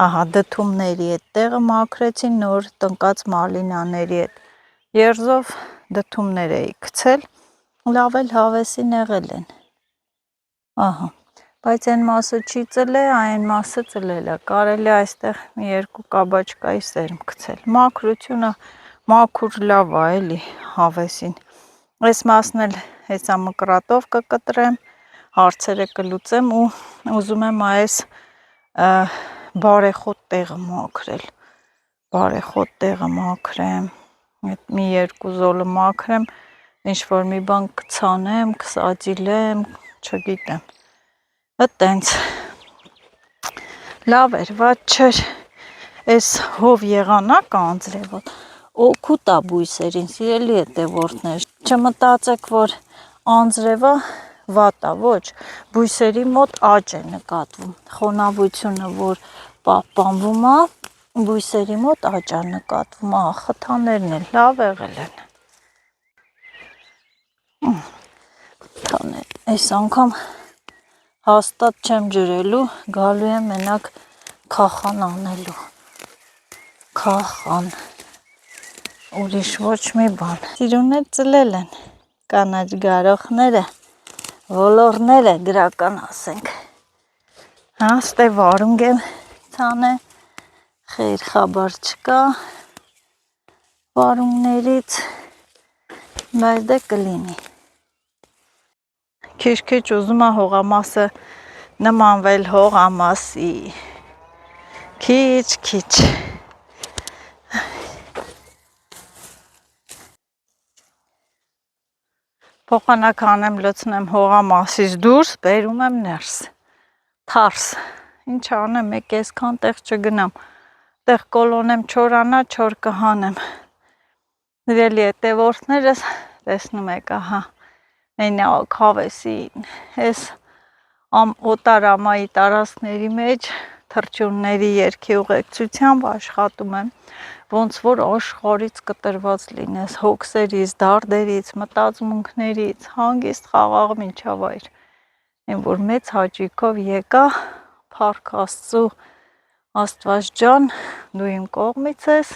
ահա դդումների այդ տեղը մաքրեցի, նոր տնկած մալինաների այդ երզով դդումներ էի գցել, լավ էլ հավեսին եղել են, ահա, բայց այն մասը չի ծլե, այն մասը ծլել է, կարելի այստեղ մի երկու կաբաչկայի սերմ գցել, մաքրությունը մաքուր լավ է էլի հավեսին, այս մասն էլ հեսա մկրատով կկտրեմ, հարցերը կլուծեմ ու ուզում եմ այս բարեխոտ տեղը մաքրել, բարեխոտ տեղը մաքրեմ, մի երկու զոլը մաքրեմ, ինչ-որ մի բան կցանեմ, կսածիլեմ, չգիտեմ, տենց, լավ էր, վատ չէր, Այս հով եղանակ անձրևը օգուտ է բույսերին, սիրելի հետևորդներ, չմտածեք, որ անձրևը վատ է, ոչ, բույսերի մոտ աճ է նկատվում, խոնավությունը, որ պահպանվում է, բույսերի մոտ աճ է նկատվում, խթաներն էլ լավ եղել են, խթաներ, այս անգամ հաստատ չեմ ջրելու, գալու եմ մենակ քախան անելու, քախան, ուրիշ ոչ մի բան, սիրուններ ծլել են, կանաչ գարոխները, ոլորները գրական ասենք, ստե վարունգ եմ ցանը, խեր խաբար չկա վարունգներից, բայց դե կլինի, քիչ ուզում է հողամասը նմանվել հողամասի, քիչ, փոխանակ անեմ լցնեմ հողամասից դուրս, բերում եմ ներս, թարս, ինչ անեմ, մեկ այսքան տեղ չգնամ, տեղ կոլոնեմ չորանա, չոր կհանեմ, սիրելի հետևորդներս, տեսնում եք, ահա, մենակ հավեսին, այս օտարամայի տարածքների մեջ թռչունների երգի ուղեկցությամբ աշխատում եմ, ոնց որ աշխարհից կտրված լինես, հոգսերից, դարդերից, մտածմունքներից, հանգիստ խաղաղ միջավայր, այն որ մեծ հաճույքով եկա, փառք Աստծո, Աստված ջան, դու իմ կողմից ես,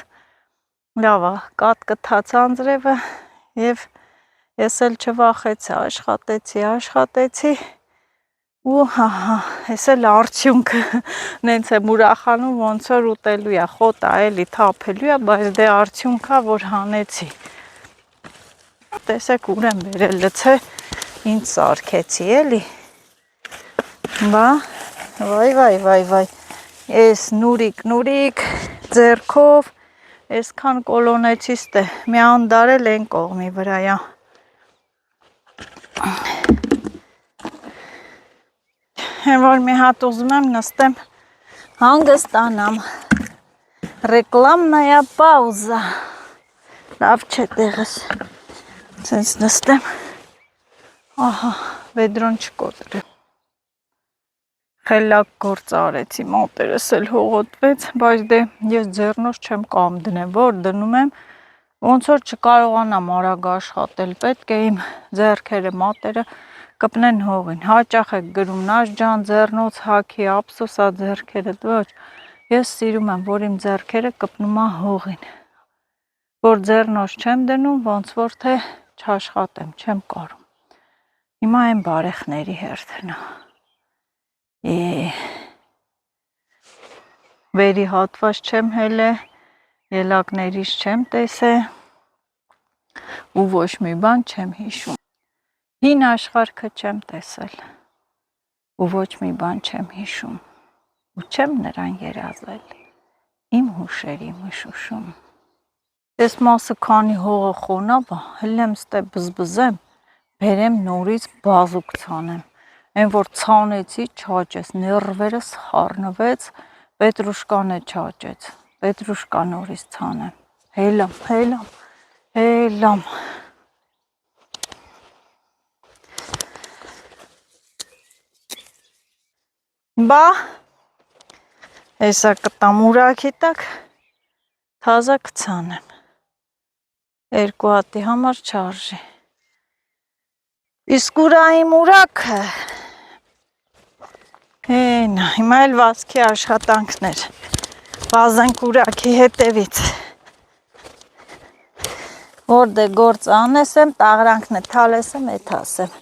լավ է, կաթ անձրևը եւ ես էլ չվախեցա, աշխատեցի ու հահա, ես էլ արդյունքը նենց եմ ուրախանում, ոնց որ ուտելու է, խոտը էլի թափելու է, բայց դե արդյունքա, որ հանեցի, տեսեք ուր եմ բերել լցե, ինձ սարքեցի էլի, բա, վայ, ես նուրիկ, ձերքով, այսքան կոլոնեցի ստե, մի անդարել են կողմի վրայա, որ մի հատ ուզում եմ նստեմ հանգստանամ, ռեկլամնայա պաուզա, լավ չէ տեղս, ցենց նստեմ, ահա, վեդրոն չկոտրեմ, խելակ գործ արեցի, մոտերս էլ հողոտվեց, բայց դե ես ձեռնոց չեմ կամ դնեմ, որ դնում եմ, ոնց որ չկարողանամ արագ աշխատել, պետք է իմ ձեռքերը, մատերը կպնեն հողին, հաճախ եք գրում նաշ ջան ձեռնոց հագի, ափսոսա ձեռքերդ, ոչ, ես սիրում եմ, որ իմ ձեռքերը կպնում է հողին, որ ձեռնոց չեմ դնում, ոնց որ թե չաշխատեմ, չեմ կարում, հիմա այն բարեխների հերթն է, վերի հատված չեմ հելե, ելակներից չեմ տեսե, ու ոչ մի բան չեմ հիշում, հին աշխարհքը չեմ տեսել, ու ոչ մի բան չեմ հիշում, ու չեմ նրան երազել, իմ հուշերի մշուշում, այս մասը քանի հողը խոնավ է, հլեմ ստե բզբզեմ, բերեմ նորից բազուկ ցանեմ, այն որ ցանեցի չաճեց, ներվերս խառնվեց, պետրուշկան է չաճեց, պետրուշկա նորից ցանեմ, հելամ, բա, հեսա կտամ ուրակի տակ, թազա կցանեմ, երկու հատի համար չարժի, իսկ ուրա իմ ուրակը, հիմա էլ վազքի աշխատանքներ, վազենք ուրակի հետևից, որ դե գործ անեսեմ, տաղրանքն է թալեսեմ, էդ ասեմ,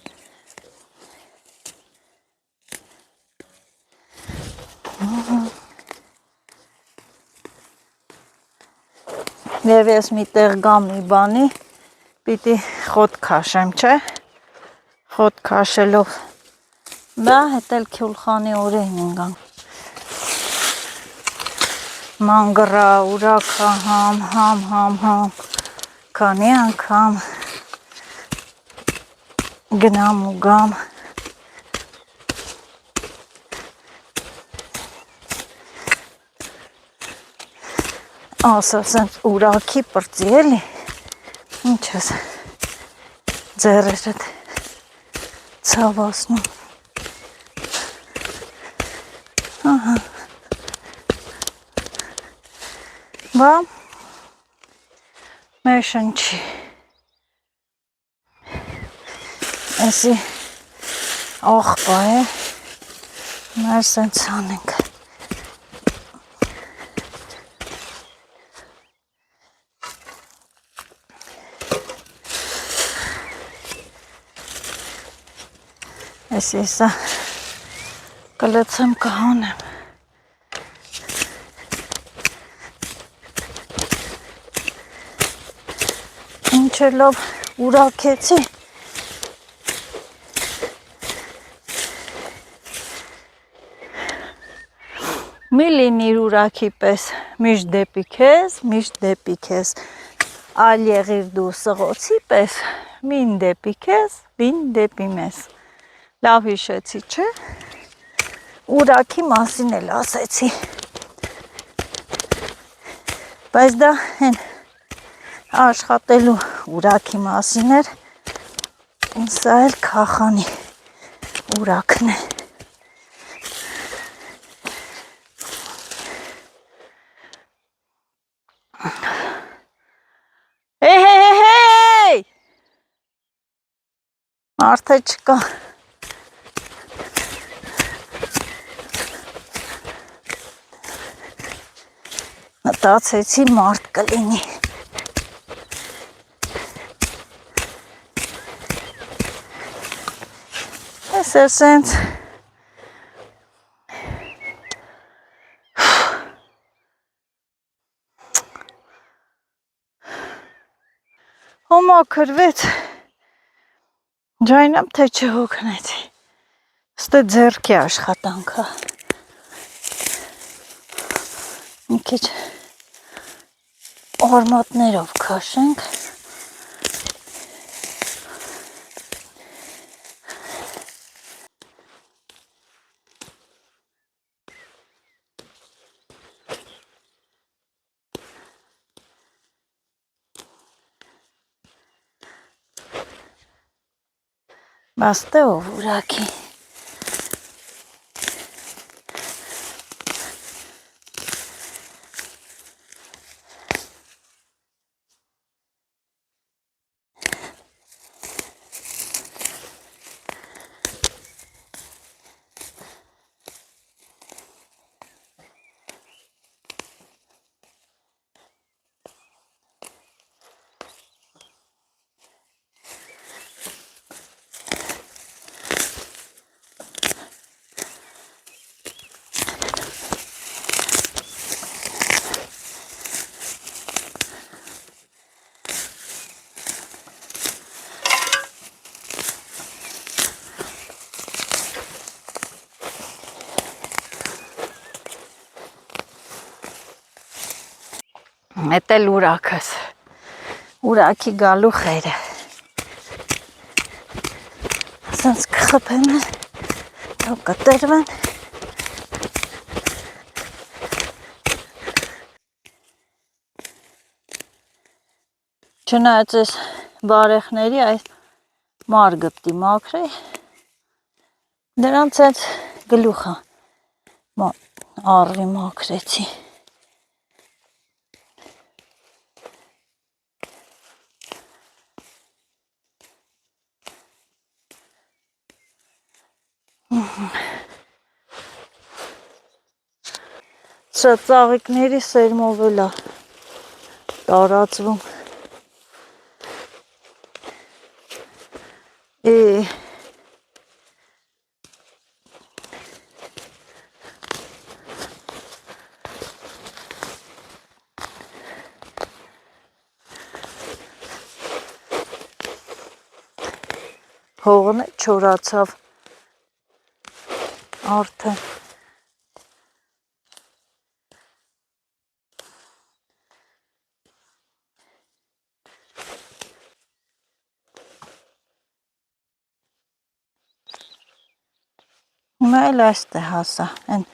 Եվ ես մի տեղ գամ մի բանի, պիտի խոտ քաշեմ, չէ, խոտ քաշելով, դա հետել քյուլխանի օրեն ինգան, մանգրա, ուրակա, համ, քանի անգամ, գնամ ու գամ, ասած են ուրաքի պրծի էլի, ինչ ես ձեռերդ ցավացնում, ահա, բա, մեր շնչի, էսի աղբա է, մեր սենց անենք, էսի սա կլցեմ կհանեմ, ինչ է լավ ուրաքեցի, մի լինիր ուրաքի պես, միշտ դեպի քեզ, այլ եղիր դու սղոցի պես, մին դեպի քեզ, բին դեպի մեզ, լավ հիշեցի, չէ, ուրաքի մասին էլ ասեցի, բայց դա հեն աշխատելու ուրաքի մասին էր, սա էլ քախանի ուրաքն է, Հեյ, մարդը չկա, մտածեցի մարդ կլինի, ես էր սենց, հոմաքրվեց, ջայնամ թե չհոգնեցի, ստե ձերքի աշխատանքա, մի քիչ արմատներով քաշենք, բաստե ով ուրաքի, Էդ էլ ուրաքս, ուրաքի գալու խերը, սենց կխպեմ են, կտրվեն, չնայած ես բարեխների այս մար գպտի մաքրի, դրանց այդ գլուխը առի մաքրեցի, Սա ծաղիկների սերմով էլ է տարածվում, հողն չորացավ արդեն, հիմա էլ այստեղ հասա, են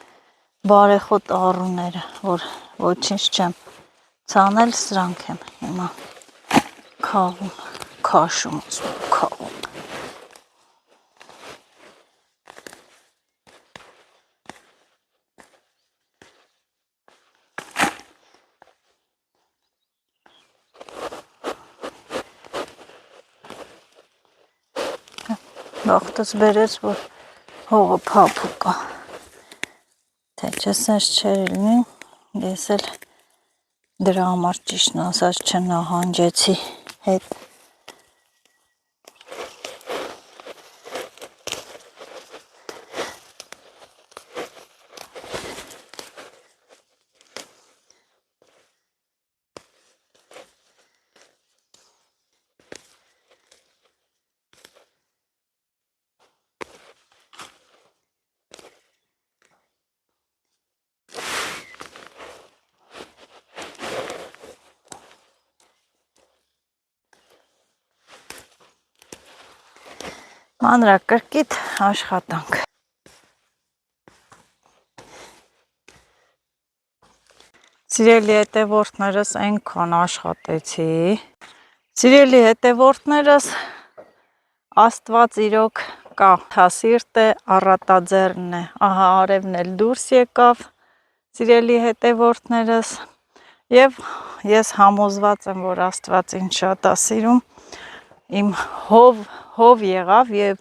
բարեխոտ առուները, որ ոչինչ չեմ Ցանել սրանք եմ հիմա քավում, քաշում, քավում։ Բախտս բերեց, որ հողը փափուկ է։ Թե չսենց չէր լինի, ես էլ դրա համար ճիշտն ասած չնահանջեցի հետ։ Մանրակրկիտ աշխատանք։ Սիրելի հետևորդներս, այնքան աշխատեցի։ Սիրելի հետևորդներս, Աստված իրոք կա, հասիրտ է, առատաձեռն է։ Ահա արևն էլ դուրս եկավ, սիրելի հետևորդներս, եւ ես համոզված եմ, որ Աստված ինձ շատ է սիրում։ Իմ հով եղավ եւ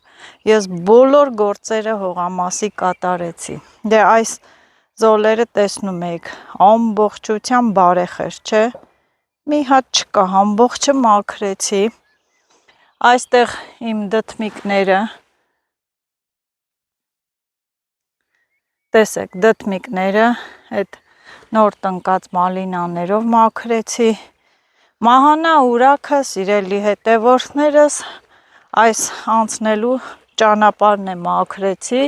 ես բոլոր գործերը հողամասի կատարեցի։ Դե այս զոլերը տեսնում եք, ամբողջությամբ բարեխեր, չէ՞։ Մի հատ չկա, ամբողջը մաքրեցի։ Այստեղ իմ դդմիկները, տեսեք, դդմիկները այդ նոր տնկած մալինաներով մաքրեցի։ Մահանա ուրաքը, սիրելի հետևորդներս, այս անցնելու ճանապարհն է մաքրեցի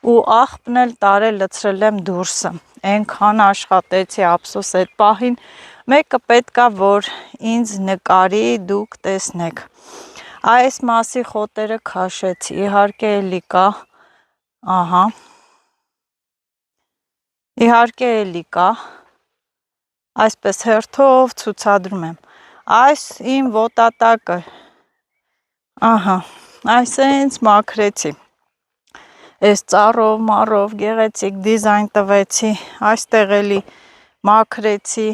ու աղբն էլ տարել լցրել եմ դուրսը։ Այնքան աշխատեցի, ափսոս այդ պահին մեկը պետքա որ ինձ նկարի, դուք տեսնեք։ Այս մասի խոտերը քաշեցի, իհարկե էլի կա, ահա։ Իհարկե էլի կա, այսպես հերթով ցուցադրում եմ։ Այս իմ ոտատակը, ահա, այսենց մաքրեցի։ Այս ծառով, մարով, գեղեցիկ դիզայն տվեցի, այստեղ էլի մաքրեցի։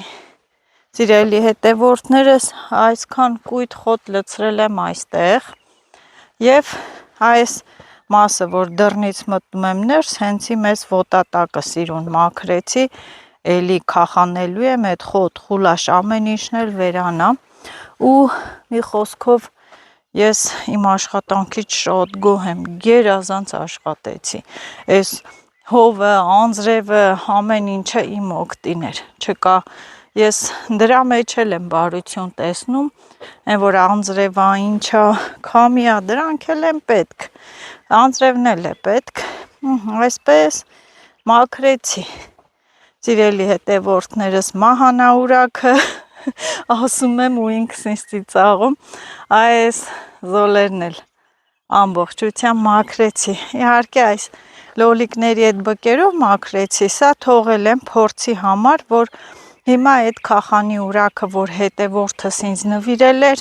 Սիրելի հետևորդներս, այսքան կույտ խոտ լցրել եմ այստեղ եւ այս մասը, որ դռնից մտնում եմ ներս, հենց իմ այս ոտատակը սիրուն մաքրեցի, էլի քախանելու եմ այդ խոտ, խուլաշ ամեն ինչն էլ վերանա ու մի խոսքով ես իմ աշխատանքից շատ գոհ եմ, գերազանց աշխատեցի։ Այս հովը, անձրևը, ամեն ինչը իմ օգտին էր, չկա։ Ես դրա մեջ էլ եմ բարություն տեսնում, այն որ անձրևա, ինչա, քամիա, դրանք էլ են պետք։ Անձրևն էլ է պետք։ Այսպես մաքրեցի։ Սիրելի հետևորդներս, մահանա ուրաքը, ասում եմ ու ինքս ինձ ծիծաղում, այս զոլերն էլ ամբողջությամբ մաքրեցի։ Իհարկե այս լոլիկների այդ բկերով մաքրեցի, սա թողել եմ փորձի համար, որ հիմա այդ քախանի ուրաքը, որ հետևորդս ինձ նվիրել էր,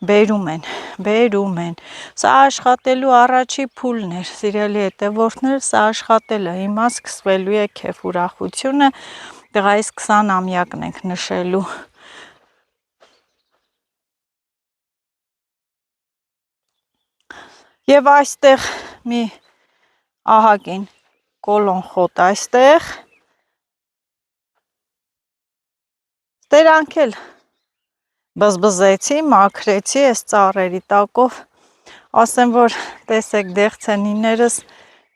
բերում են։ Սա աշխատելու առաջի փուլն էր, սիրելի հետևորդներ, սա աշխատելը, հիմա սկսվելու է քեֆ ուրախությունը, տղայիս 20-ամյակն ենք նշելու։ Եվ այստեղ մի ահագին կոլոն խոտ այստեղ, դրանք էլ բզբզեցի, մաքրեցի այս ծառերի տակով, ասեմ, որ տեսեք դեղցենիներս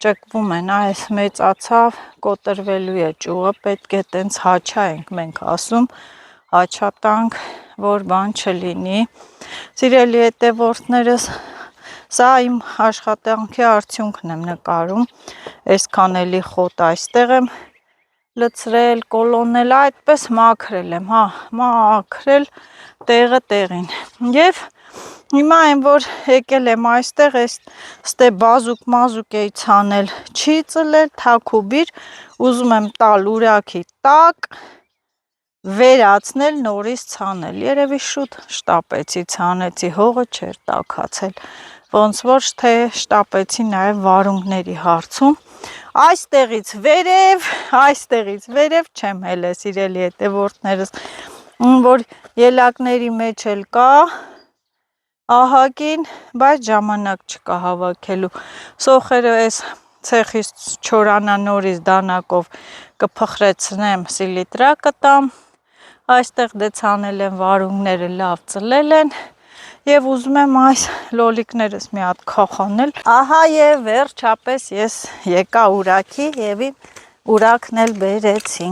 ճկվում են, այս մեծացավ, կոտրվելու է ճյուղը, պետք է տենց հաչա ենք մենք ասում, հաչատանք, որ բան չլինի։ Սիրելի հետևորդներս, սա իմ աշխատանքի արդյունքն եմ նկարում, այսքան էլի խոտ այստեղ եմ լցրել, կոլոնել, այդպես մաքրել եմ, մաքրել տեղը տեղին։ Եվ հիմա այն որ եկել եմ այստեղ, ստե բազուկ էի ցանել, չի ծլել, թաքուբիր, ուզում եմ տալ ուրաքի տակ, վերացնել, նորից ցանել։ Երևի շուտ շտապեցի, ցանեցի, հողը չէր տաքացել։ Ոնց որ թե շտապեցի նաև վարունգների հարցում։ Այստեղից վերև չեմ հելե սիրելի հետևորդներս, որ ելակների մեջ էլ կա ահագին, բայց ժամանակ չկա հավաքելու։ Սոխերը այս ցեխից չորանա նորից դանակով կփխրեցնեմ, սիլիտրա կտամ։ Այստեղ դե ցանել են վարունգները, լավ ծլել են եւ ուզում եմ այս լոլիկներս մի հատ քախանել։ Ահա եւ վերջապես ես եկա ուրաքի եւ իմ ուրաքն էլ բերեցի։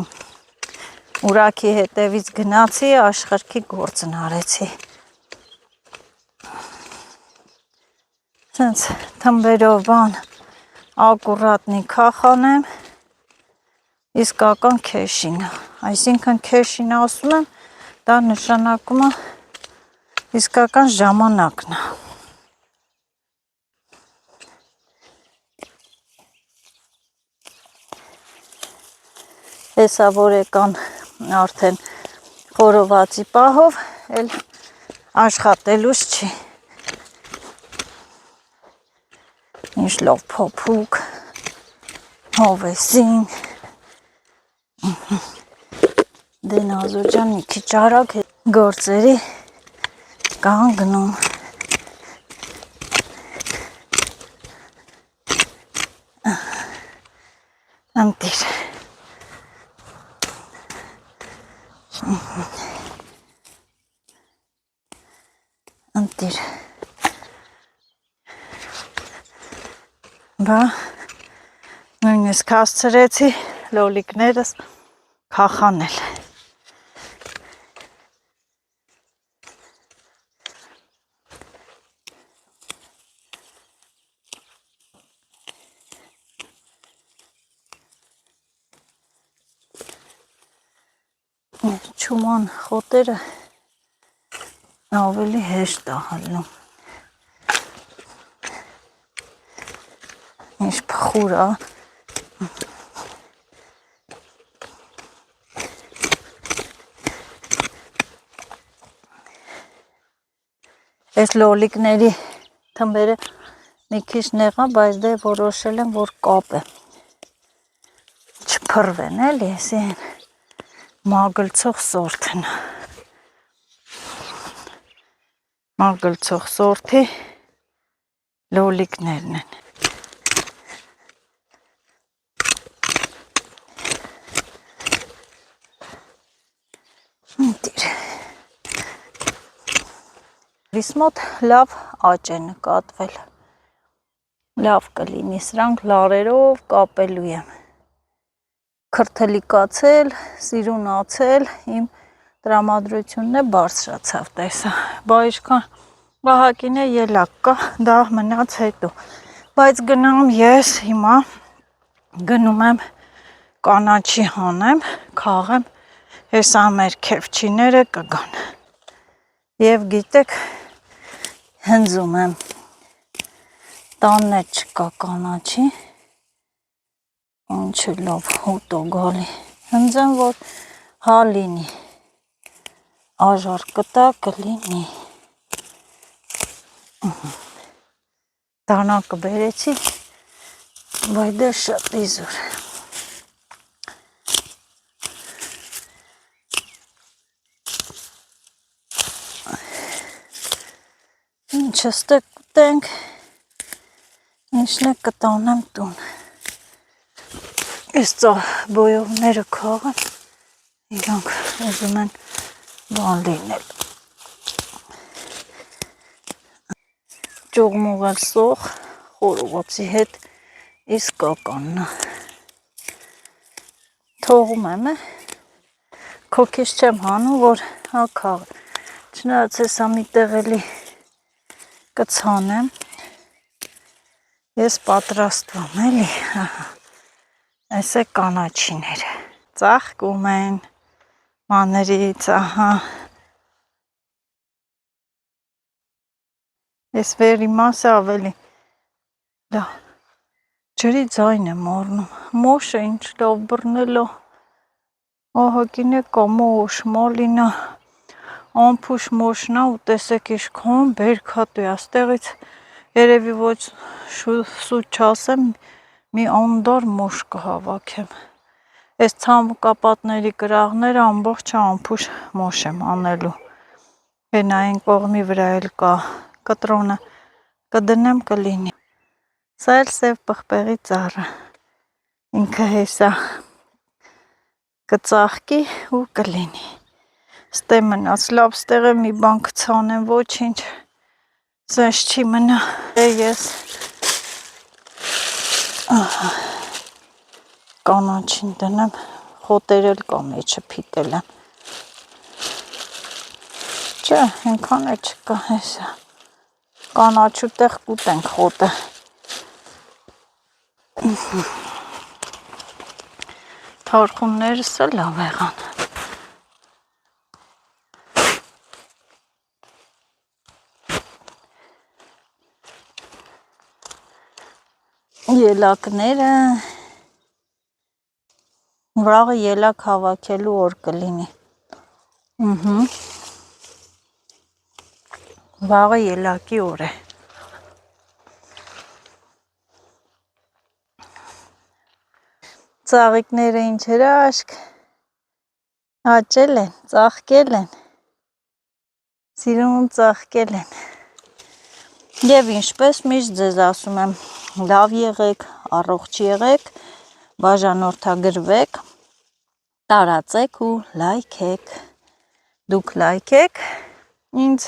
Ուրաքի հետևից գնացի, աշխարհքի գործն արեցի։ Սենց թմբերով բան ակուրատնի քախանեմ, իսկական քեշին, այսինքն քեշին ասում եմ, դա նշանակում է իսկական ժամանակն է։ Հեսա որ եկան արդեն խորովածի պահով, էլ աշխատելուց չի։ Ինչ լավ փոփուկ, հովեսին։ Դե Նազո ջան մի քիչ արագ գործերի կանգնում։ Անտիր։ Անտիր։ Բա նույնիսկ հասցրեցի լոլիկներս քախանել։ Չուման խոտերը ավելի հեշտ է հալնում։ Ինչ փխուր է։ Այս լոլիկների թմբերը մի քիչ նեղա, բայց դե որոշել եմ, որ կապ է։ Չփռվեն էլի, էսի են մագլցող սորթն։ Մագլցող սորթի լոլիկներն են։ Դիր։ Իս մոտ լավ աճ է նկատվել։ Լավ կլինի, սրանք լարերով կապելու եմ։ Քրթլիկացել, սիրունացել, իմ տրամադրությունն է բարձրացավ տեսա, բա ինչքան վահակին է ելակ կա, դա մնաց հետո, բայց գնամ ես հիմա գնում եմ կանաչի հանեմ, քաղեմ, հեսա մեր քեֆչիները կգան և գիտեք հնձում եմ, տանն է չկա կանաչի, ինչ լավ հոտ է գալի, հնձեմ, որ հա լինի, աժար կտա կլինի, դանակը բերեցի, բայց դե շատ իզուր, ինչը ստեղ կտենք, ինչն է կտանեմ տուն, ես բոյովները քաղեմ, իրանք ուզում են բան լինել, ճողմուղել սող, խորովածի հետ իսկականն է, թողում եմ քոքիս չեմ հանում, որ հա քաղ, չնայած հեսա մի տեղ էլի կցանեմ, ես պատրաստվում էլի, այս է կանաչիները, ծաղկում են, մանրից, ահա, ես վերի մասը ավելի, դա, ջրի ձայն եմ առնում, մոշը ինչ լավ բռնելով, Ահագին է կամոշ, մալինա, ամփուշ մոշնա ու տեսեք իշքան բերքատ է, աստեղից երևի ոչ սուտ չասեմ, մի անդար մոշ կհավաքեմ, այս ցամուկապատների կրաղները ամբողջը ամփուշ մոշ եմ անելու, հենային կողմի վրա էլ կա կտրոնը, կդնեմ կլինի, սա էլ սև պղպեղի ծառը, ինքը հեսա կծաղկի ու կլինի, ստե մնաց, լավ ստեղ է մի բան կցանեմ, ոչինչ, սենց չի մնա, ես կանաչին դնեմ, խոտեր էլ կա մեջը փիտել եմ, չէ, ինքան է չկա, հեսա, կանաչու տեղ կուտենք խոտը, թարխուններս էլ լավ եղան, ելակները, վաղը ելակ հավաքելու օր կլինի, վաղը ելակի օր է, ծաղիկները ինչ հրաշք, հաճել են, ծաղկել են, սիրուն ծաղկել են, և ինչպես միշտ ձեզ ասում եմ, լավ եղեք, առողջ եղեք, բաժանորդագրվեք, տարածեք ու լայքեք, դուք լայքեք ինձ,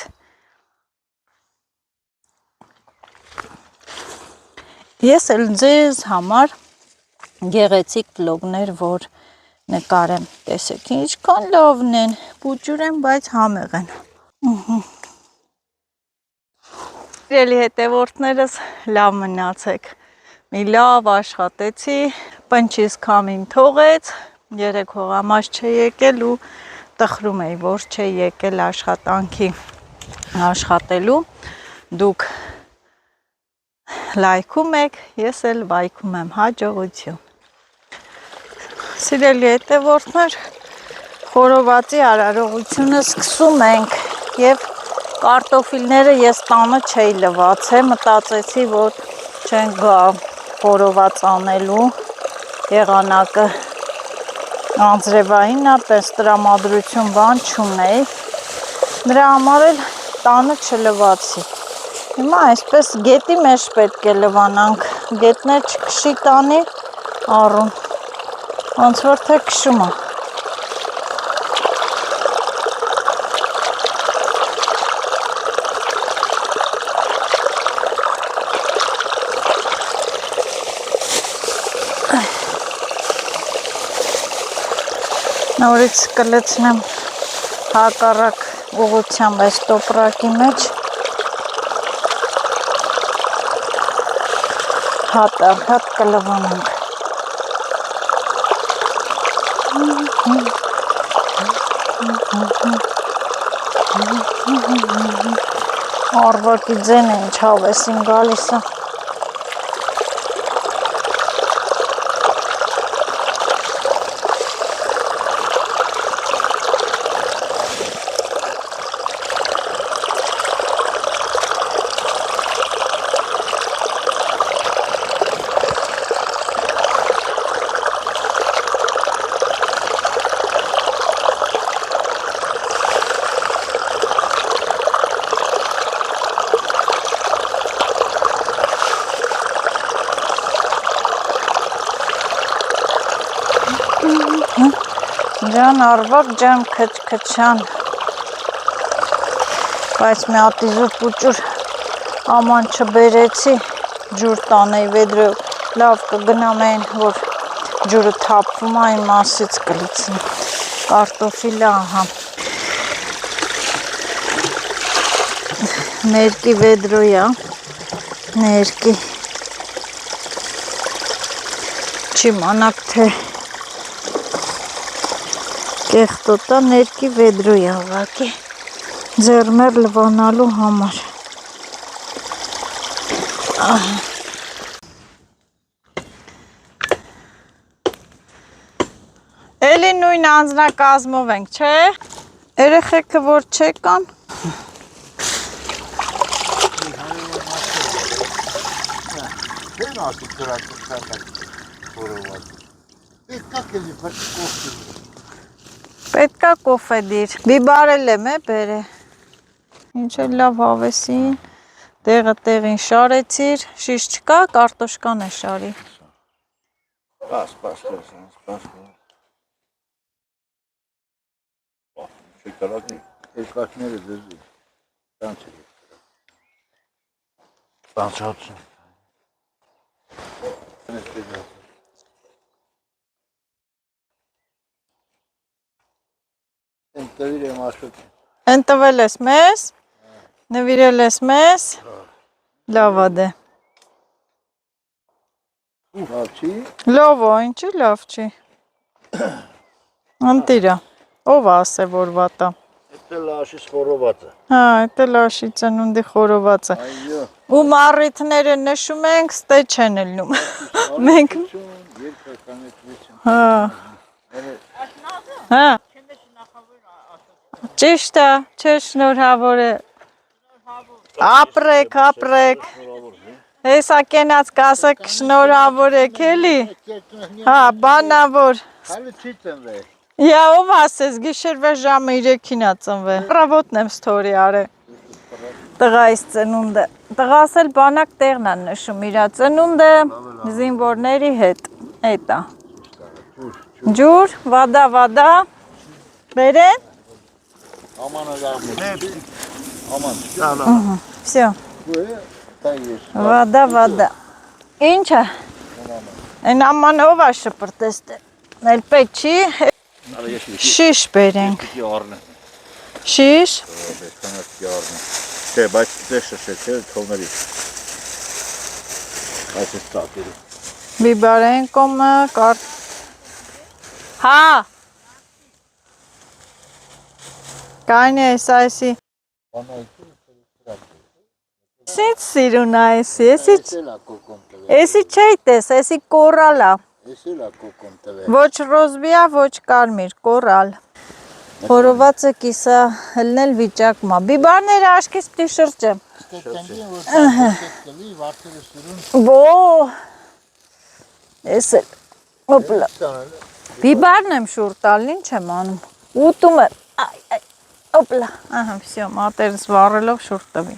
ես էլ ձեզ համար գեղեցիկ վլոգներ, որ նկարեմ, տեսեք ինչքան լավն են, պուճուր են, բայց համեղ են, Սիրելի հետևորդներս, լավ մնացեք, մի լավ աշխատեցի, պնչիս քամին թողեց, երեք հողամաս չէ եկել ու տխրում էի, որ չէ եկել աշխատանքի աշխատելու, դուք լայքում եք, ես էլ վայքում եմ, հաջողություն, սիրելի հետևորդներ, խորովածի արարողությունը սկսում ենք և կարտոֆիլները ես տանը չէի լվացել, մտածեցի, որ չեն գա խորոված անելու եղանակը անձրևային է, պես տրամադրություն բան չունեի, դրա համար էլ տանը չլվացի, հիմա այսպես գետի մեջ պետք է լվանանք, գետներ չքշի տանի առուն, ոնց որ թե քշում է, նորից կլցնեմ հակառակ ուղղությամբ այս տոպրակի մեջ, հատ առ հատ կլվանանք, արվակի ձեն է ինչ հավեսին գալիս է, ջան արվակ ջան քչքչան, բայց մի ատիզու պուճուր աման չբերեցի, ջուր տանեի վեդրով, լավ կգնամ այն, որ ջուրը թափվում է, այն մասից կլիցնի, կարտոֆիլը ահա, ներկի վեդրոյա, ներկի, չիմանաք թե կեղտոտա ներկի վեդրոյ ավակի, ձերմեր լվանալու համար, էլի նույն նույն անձնակազմով ենք, չէ։ Երեխեքը որ չեկան։ Պետքա կոֆե դիր։ Բիբարել եմ է բերը։ Ինչ էլ լավ հավեսին։ Տեղը տեղին շարեցիր, շիշ չկա, կարտոշկան է շարի։ Սպաս։ Շեկարակի, երկակները ձեզի, տանցել է։ Տանցացում։ Ընտվիր եմ աշոտ։ Ընտվել ես մեզ, նվիրել ես մեզ, լավ ադե։ Լավ չի։ Լավ է, ինչի լավ չի։ Ընտիրա, ով ասե որ վատա։ Էտը լաշի սխորովածը։ Հա, էտը լաշի ծնունդի խորովածը։ Ու մարրիթները նշում ենք, ստե չեն ելնում։ Մենք Հա։ Հա։ Ճիշտ է, չէ շնորհավոր է։ Ապրեք։ Հեսա կենաց կասեք շնորհավոր եք էլի։ Հա, բանավոր։ Հալը չի ծնվել։ Յա ով ասես գիշերվա ժամը 3-ին ա ծնվել։ Առավոտն եմ ստորի արել։ Տղայիս ծնունդը։ Տղաս էլ բանակ տեղն ա նշում իր ծնունդը զինվորների հետ։ Էտա։ Ջուր, վադա։ Բերեն։ Ամանը լավն է։ Աման։ Всё։ Վադա։ Ինչ է։ Այն ամանը ով ա շպրտեստ է։ Էլ պետք չի։ Շիշ բերենք։ Շիշ։ Չէ, բայց դες շշել թողների։ Այս է ստատերի։ Բիբարեն կոմը կար։ Հա։ Կայնի ես այսի։ Սինց սիրուն այսի, եսի չէի տես, եսի կորալ ա։ Ոչ ռոզբիա, ոչ կարմիր, կորալ։ Խորովածը կիսա հլնել վիճակմա։ Բիբարները աշկիս պտի շրջեմ։ Բո, ես էլ, ոպլա։ Բիբարն եմ շուր տալն, ինչ եմ անում։ Ուտում եմ, ոպլա, ահա, վսյո, մատերս վարելով շուր տվի։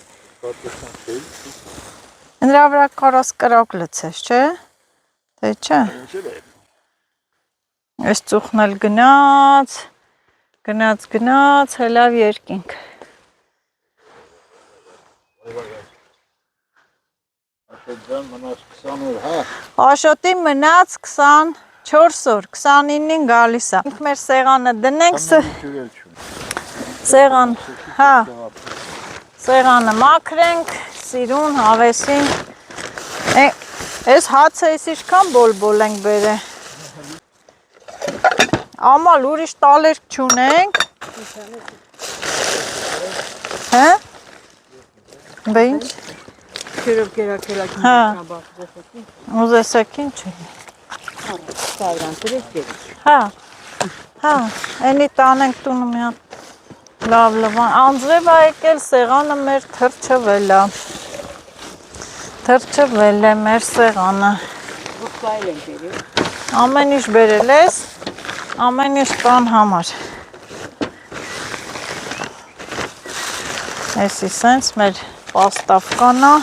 Նրա վրա կարաս կրակ լցես, չէ։ Թե չէ։ Ես ծուխն էլ գնաց, հելավ երկինք։ Աշոտի մնաց 24 օր, 29-ին գալիս է։ Ինք մեր սեղանը դնենք, սեղանը մաքրենք, սիրուն, հավեսին։ Ես հացը ես իշքան բոլ ենք բերը։ Ամալ ուրիշ տալերք չունենք։ Հա։ Բա ինչ։ Քերով կերակելակ ուզեսեք ինչ է։ Հա, էնի տանենք տունը մի հատ լավ լվան, անձրև ա եկել սեղանը մեր թրջվել է մեր սեղանը։ Ամեն ինչ բերել ես, ամեն ինչ տան համար։ Եսի սենց մեր պաստավկանա։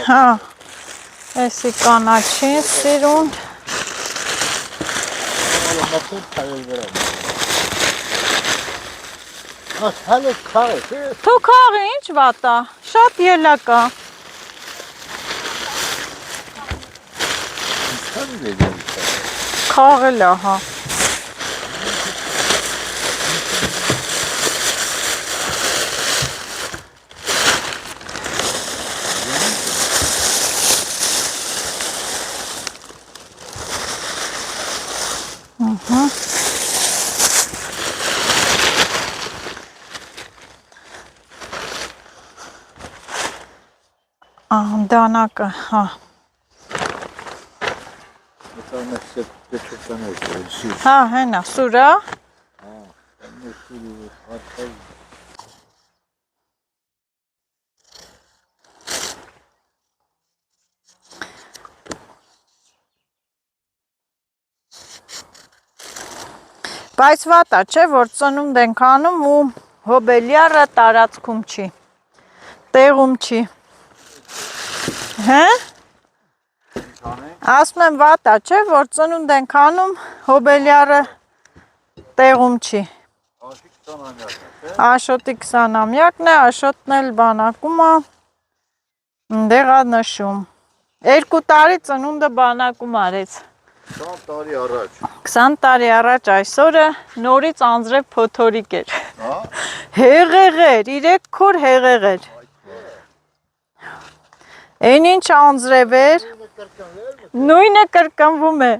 Հա, եսի կանաչին սիրուն։ Թու քաղի ինչ վատա, շատ ելակա։ Քաղել ահա։ Դանակը, հա։ Սա դեչուտաներ շի։ Հա, հենա, սուրա։ Բայց վատա չէ, որ ծնունդ ենք անում ու հոբելյարը տարածքում չի, տեղում չի, հե? Ասում եմ վատա չէ, որ ծնունդ ենք անում, հոբելյարը տեղում չի, Աշոտի 20-ամյակն է, Աշոտն էլ բանակում է, դեղա նշում, 2 տարի ծնունդը բանակում արեց, 20 տարի առաջ։ 20 տարի առաջ այսօրը նորից անձրև փոթորիկ էր, Հա։ հեղեղ էր, 3 քոր հեղեղ էր, այն ինչ անձրև էր, նույնը կրկնվում է,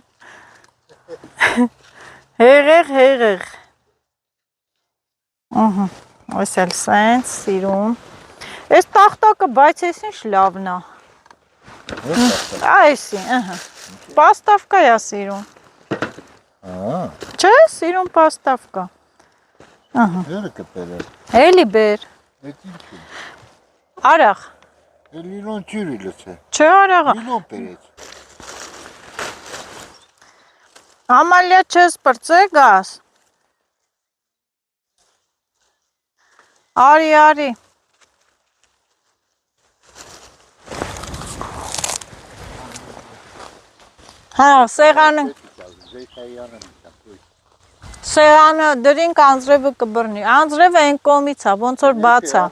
հեղեղ, այս էլ սենց, սիրում, այս տախտակը բայց ես ինչ լավն է, այսի, պաստավկա է սիրում, չէ, սիրում պաստավկա, Երը կպել է։ էլի բեր, Էդ ինչ է։ արաղ, Լինոն ջուրի լցե։ չէ արաղը, Լինոն պերեց։ Ամալյա չես պրծե գաս, արի, հա, սեղանը դրինք անձրևը կբրնի, անձրևը են կոմից է, ոնց որ բաց է,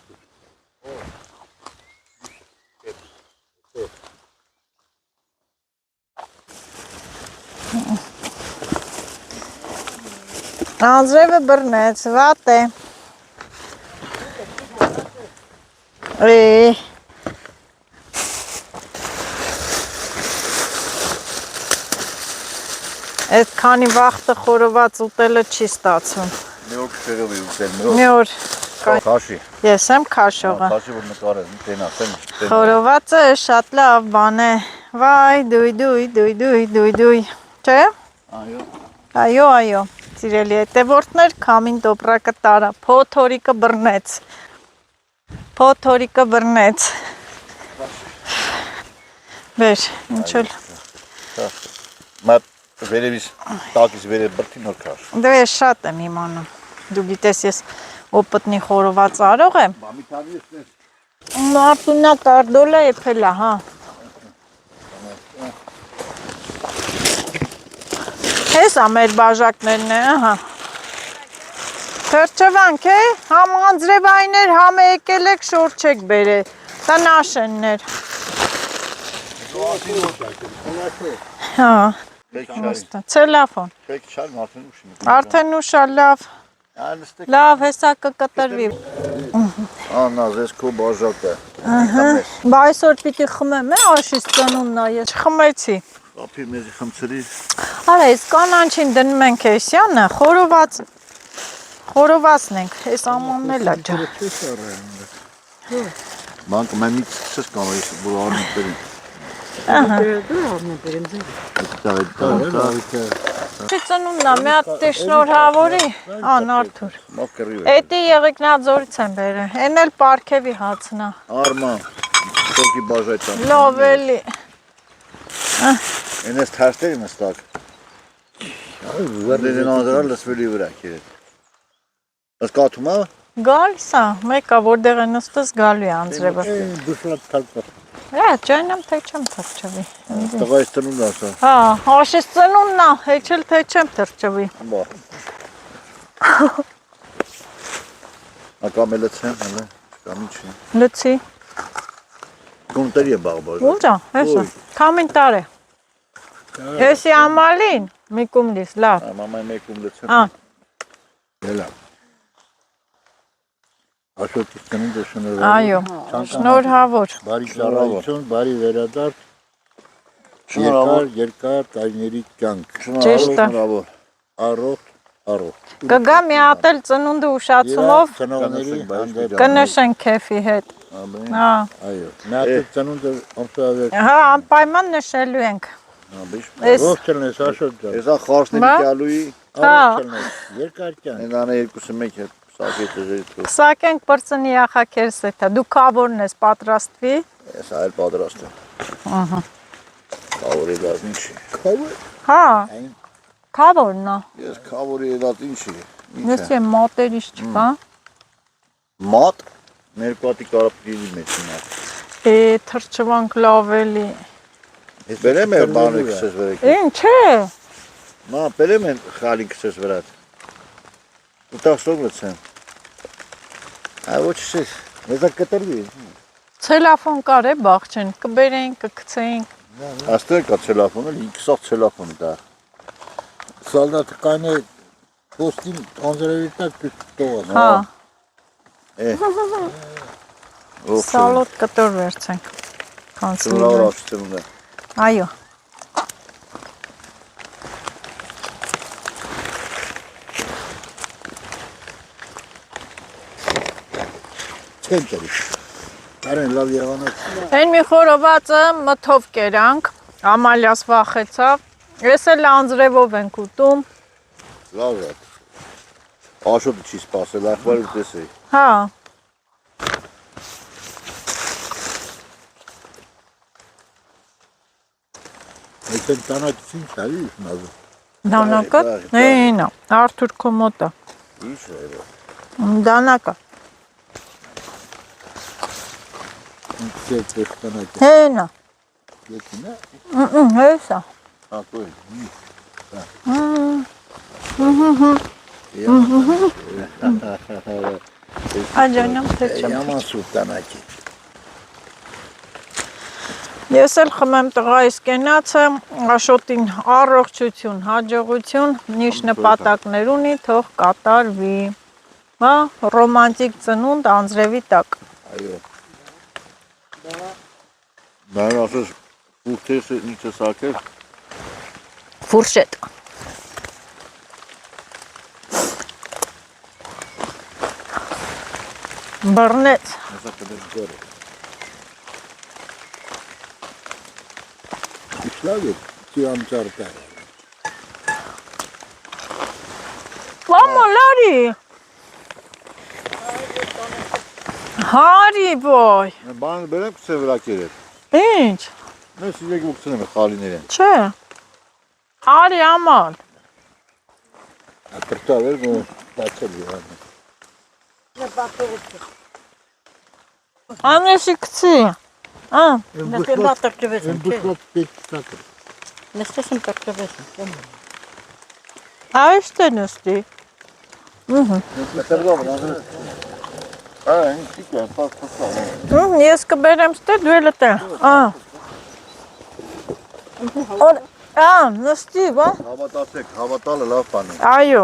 անձրևը բրնեց, վատ է, Այդ քանի վաղտը խորոված ուտելը չի ստացվում։ Մի օր քշերով է ուտել, Մի օր քաշի։ ես եմ քաշողը։ Քաշի որ նկարել, տենասեմ։ Խորովածը շատ լավ բան է։ Վայ, դույ։ Չէ՞։ Այո։ Սիրելի հետևորդներ, քամին տոպրակը տարա, փոթորիկը բռնեց։ Բեր, ինչ էլ։ Մատ վերևից տակից վերև բրտին հոր քաշ։ Դե ես շատ եմ իմանում։ Դու գիտես ես օպտնի խորոված արող եմ։ Մամի տանիեսներ։ Մարտունա կարդոլա եփելա, հա։ Հեսա մեր բաժակներն է, ահա։ Թրջվանք է, համ անձրևայներ, համ եկել եք շորչեք բերը, տնաշեններ։ Հա, ցելաֆոն։ Պեք չար մարդեն ուշին։ Արդեն ուշա լավ, լավ հեսա կկտրվի։ Անա, զես քո բաժակը։ Բա այսօր պիտի խմեմ է աշիս ծնունն է, ես չխմեցի։ Ապի մեզի խմցրի։ Արա, ես կանանչին դնում ենք էսյանը, խորովածն ենք, ես ամանն էլ աջա։ Մանք մեմից չես կանայիս, որ արնի բերին։ Չի ծնունն է, մի հատ տե շնորհավորի, Արթուր։ Էտի Եղեգնաձորից եմ բերել, են էլ պարքևի հացնա։ Արման, շոկի բաժայտան։ Լավ էլի։ Են ես թարստերի մստակ։ Վերդեն անդրալ լսվելի վրա կերետ։ Ես կաթում է։ Գալիս է, մեկա որտեղ է նստես գալու է անձրևը։ Դուշլատ թալկա։ Հա, ճայնամ թե չեմ թրջվի։ Տղայիս տնունդ ասա։ Հա, աշիս ծնունն է, հեչել թե չեմ թրջվի։ Բա։ Ակամ է լցեմ, հələ, կամ ինչի։ Լցի։ Կոնտերի է բաղբաժ։ Ուրջա, հեսա, քամին տար է։ Հեսի ամալին, մի կումլիս, լավ։ Մամայի մեկում լցեմ։ Հա։ Ելա։ Աշոտի տնունդը շնորհավոր։ Այո, շնորհավոր։ Բարի շնորհավոր, բարի վերադարձ։ Երկար տարիների կյանք։ Ճիշտ է։ Շնորհավոր։ Առողջ։ Կգա մի հատ էլ ծնունդը ուշացումով Ծնողների կնշենք քեֆի հետ։ Հա։ Այո, մի հատ ծնունդը ամսավեր։ Հա, անպայման նշելու ենք։ Աբիշ։ Էս Ողջունես Աշոտ ջան։ Էսա խարսների Բա։ գալուի, Ողջունես։ Երկար կյանք։ այնանը երկուսը մեկ է սակեթը ժեթու։ Սակենք բրծնի ախակերս էթա։ Դու կավորն ես պատրաստվի։ Էսա այլ պատրաստ է։ Ահա։ Քավորի դած ինչի։ Քավոր։ Հա։ Կավորն է։ Ես քավորի դած ինչի։ Ես եմ մոտերից չկա։ Մատ ներկատի կարապտի մեջ նա։ Թրջվանք լավ էլի։ Բերեմ եմ բանը քսես վերեք։ Ինչ է։ Մա բերեմ եմ խալի քսես վրատ։ Ուտա սողլացեմ։ Ոչ չէ։ Մեզա կտրվի։ Ցելոֆոն կար է բախչեն, կբերենք, կգցենք։ Աստեղ կա ցելոֆոնը, 5 ցելոֆոն դա։ Սալդատ կանը պոստին անձրևիտակ տողան։ Հա։ Ո՞վ Սալոտ կտոր վերցենք։ Կանցնի։ Լավ ապստում է։ Այո։ Չեմ ջրի։ Կարեն լավ եղանակ։ Այն մի խորովածը մթով կերանք, Ամալյաս վախեցավ։ Ես էլ անձրևով ենք ուտում։ Լավ է։ Աշոտը չի սպասել, ախվար ուտեսի։ Հա։ Այսեն տանակից ինչ արի նազը։ Դանակը։ Նայնա, Արթուր Կոմոտա։ Ինչ է։ Դանակը։ Ինչ է տանակը։ Հենա։ Եկինա։ Հեսա։ Հակոյ։ Աջանամ թե չեմ։ Yaman սուտ տանակի։ Ես էլ խմեմ տղայիս կենացը, Աշոտին առողջություն, հաջողություն, ինչ նպատակներ ունի, թող կատարվի։ Հա, ռոմանտիկ ծնունդ անձրևի տակ։ Այո։ Բան ասես ուտեսը ինչ է սակել։ Ֆուրշետ։ Բռնեց։ Հեսա կդեմ գորը։ Իշխլավ է, ճիամ ճարտար։ Լամոլարի։ Հարի ոյ։ Բան բերեմ քսե վրա կերել։ Ինչ։ Ես իջեք ուքցնեմ խալիներին։ Չէ։ Արի աման։ Ապրտավ էր ու բացել եղանը։ Անեսի կցի։ Նստեմ տակրվես։ Են բուշլատ պետ տակր։ Նստեմ տակրվես։ Այս թե նստի։ Մտերգով նազր։ Ինչ կա, պաստա։ Ես կբերեմ ստե դու էլ տե։ Նստի, բա։ Հավատացեք, հավատալը լավ բան է։ Այո։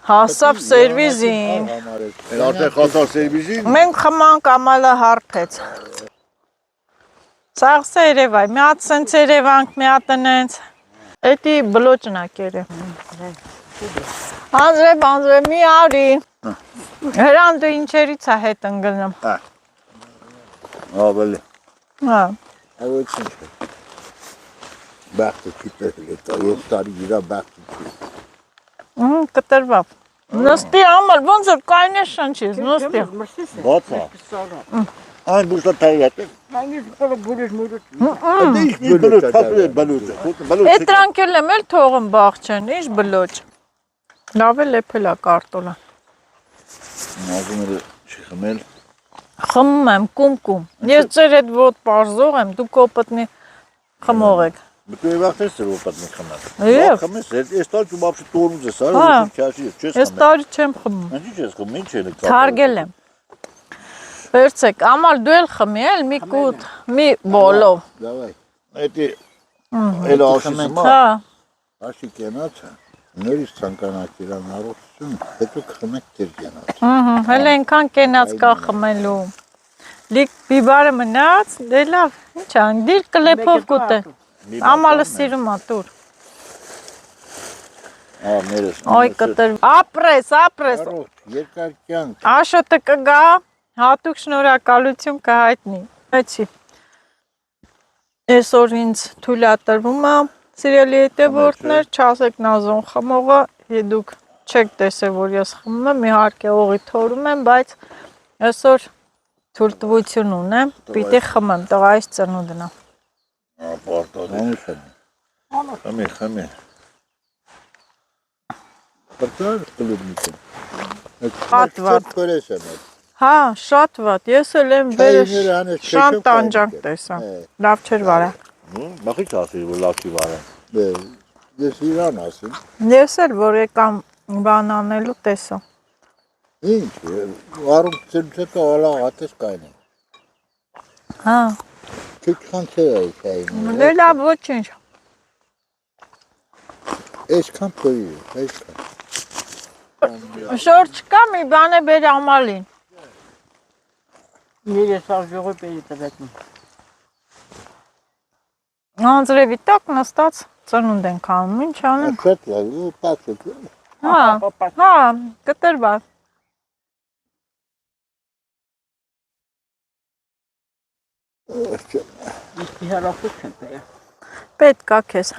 Հասավ սերվիզին։ Էլ արդեն խասար սերվիզին։ Մենք խմանք ամալը հարբեց։ Սաղսը երևայ, մի հատ սենց երևանք, մի հատ նենց։ Էտի բլոճնա կերը։ Անձրև, մի արի։ Հրան դու ինչերից է հետ ընգլնում։ Ավելի։ Հա։ Այոց ինչ է։ Բախտը կիտել է, ես տարի իրա բախտը չի։ Կտրվավ։ Նստի ամալ, ոնց որ կայնես շնչիս, նստի։ Բացա։ Այն բուշլա թայրատ է։ Հանգիս բուրես մուրուտ։ Ինչ բլոճ, թափել է բլոճը։ Էդ տրանքել եմ էլ թողում բաղ չեն, ինչ բլոճ։ Լավ է լեփել է կարտոլը։ Նազում էլ չի խմել։ Խմում եմ, կում։ Ես ձեր հետ ոտ պարզող եմ, դու կոպտնի խմող եք։ Դու եւախտես էր ոպատնի խմել։ Եվ։ Խմես, ես տալ ու բաբշի տորմուզ ես, արի Հա։ քաշի, չես Ես խմել։ տարի չեմ խմում։ Ինչ ես խմում, ինչ է։ Թարգել եմ։ Վերցեք, ամալ դու էլ խմի էլ մի կուտ, մի բոլով։ Դավայ։ Էդի էլ աշիսմա։ Հա, Աշի կենացը, նորից ցանկանաք իրան առողջություն, հետո կխմեք դեր կենաց։ հələ այնքան կենաց կա խմելու։ Լիք բիբարը մնաց, դե լավ, ինչ ան, դիր կլեփով կուտե։ Ամալը սիրում ա տուր։ Ներես։ Ոյ կտր։ Ապրես։ Առողջ, երկար կյանք։ Աշոտը կգա, հատուկ շնորհակալություն կհայտնի։ Էցի։ Այսօր ինձ թույլատրվում է սիրելի հետևորդներ, չասեք նազոն խմողը, դուք չեք տեսել, որ ես խմում եմ, իհարկե օղի թորում եմ, բայց այսօր թույլտվություն ունեմ, պիտի խմեմ, տղայիս ծնունդն է։ Պարտադիր։ Խմի։ Բրտար կլուբնիկը։ Շատ վատ։ Կորես եմ այդ։ Հա, շատ վատ, ես էլ եմ վերը շան տանջանք տեսա, լավ չեր վարա։ Մախիչ ասի, որ լավ չի վարը։ Ես իրան ասում։ Ես էլ որ եկամ բան անելու տեսա։ Ինչ, արում ծրմցետը ալա հատես կայն է։ Հա, Քիչ խանցեր է կային։ դե լավ ոչինչ։ Այսքան փոյի, այսքան։ Շոր չկա մի բան է բեր ամալին։ Երես արժողը պերի տվեցում։ Անձրևի տակ նստած ծնունդ ենք անում, ինչ անեմ։ Շատ լավ, ու պացուկ։ Հա, կտրված։ Իսկ հեռախոս չեն պերը։ Պետք է քեզ։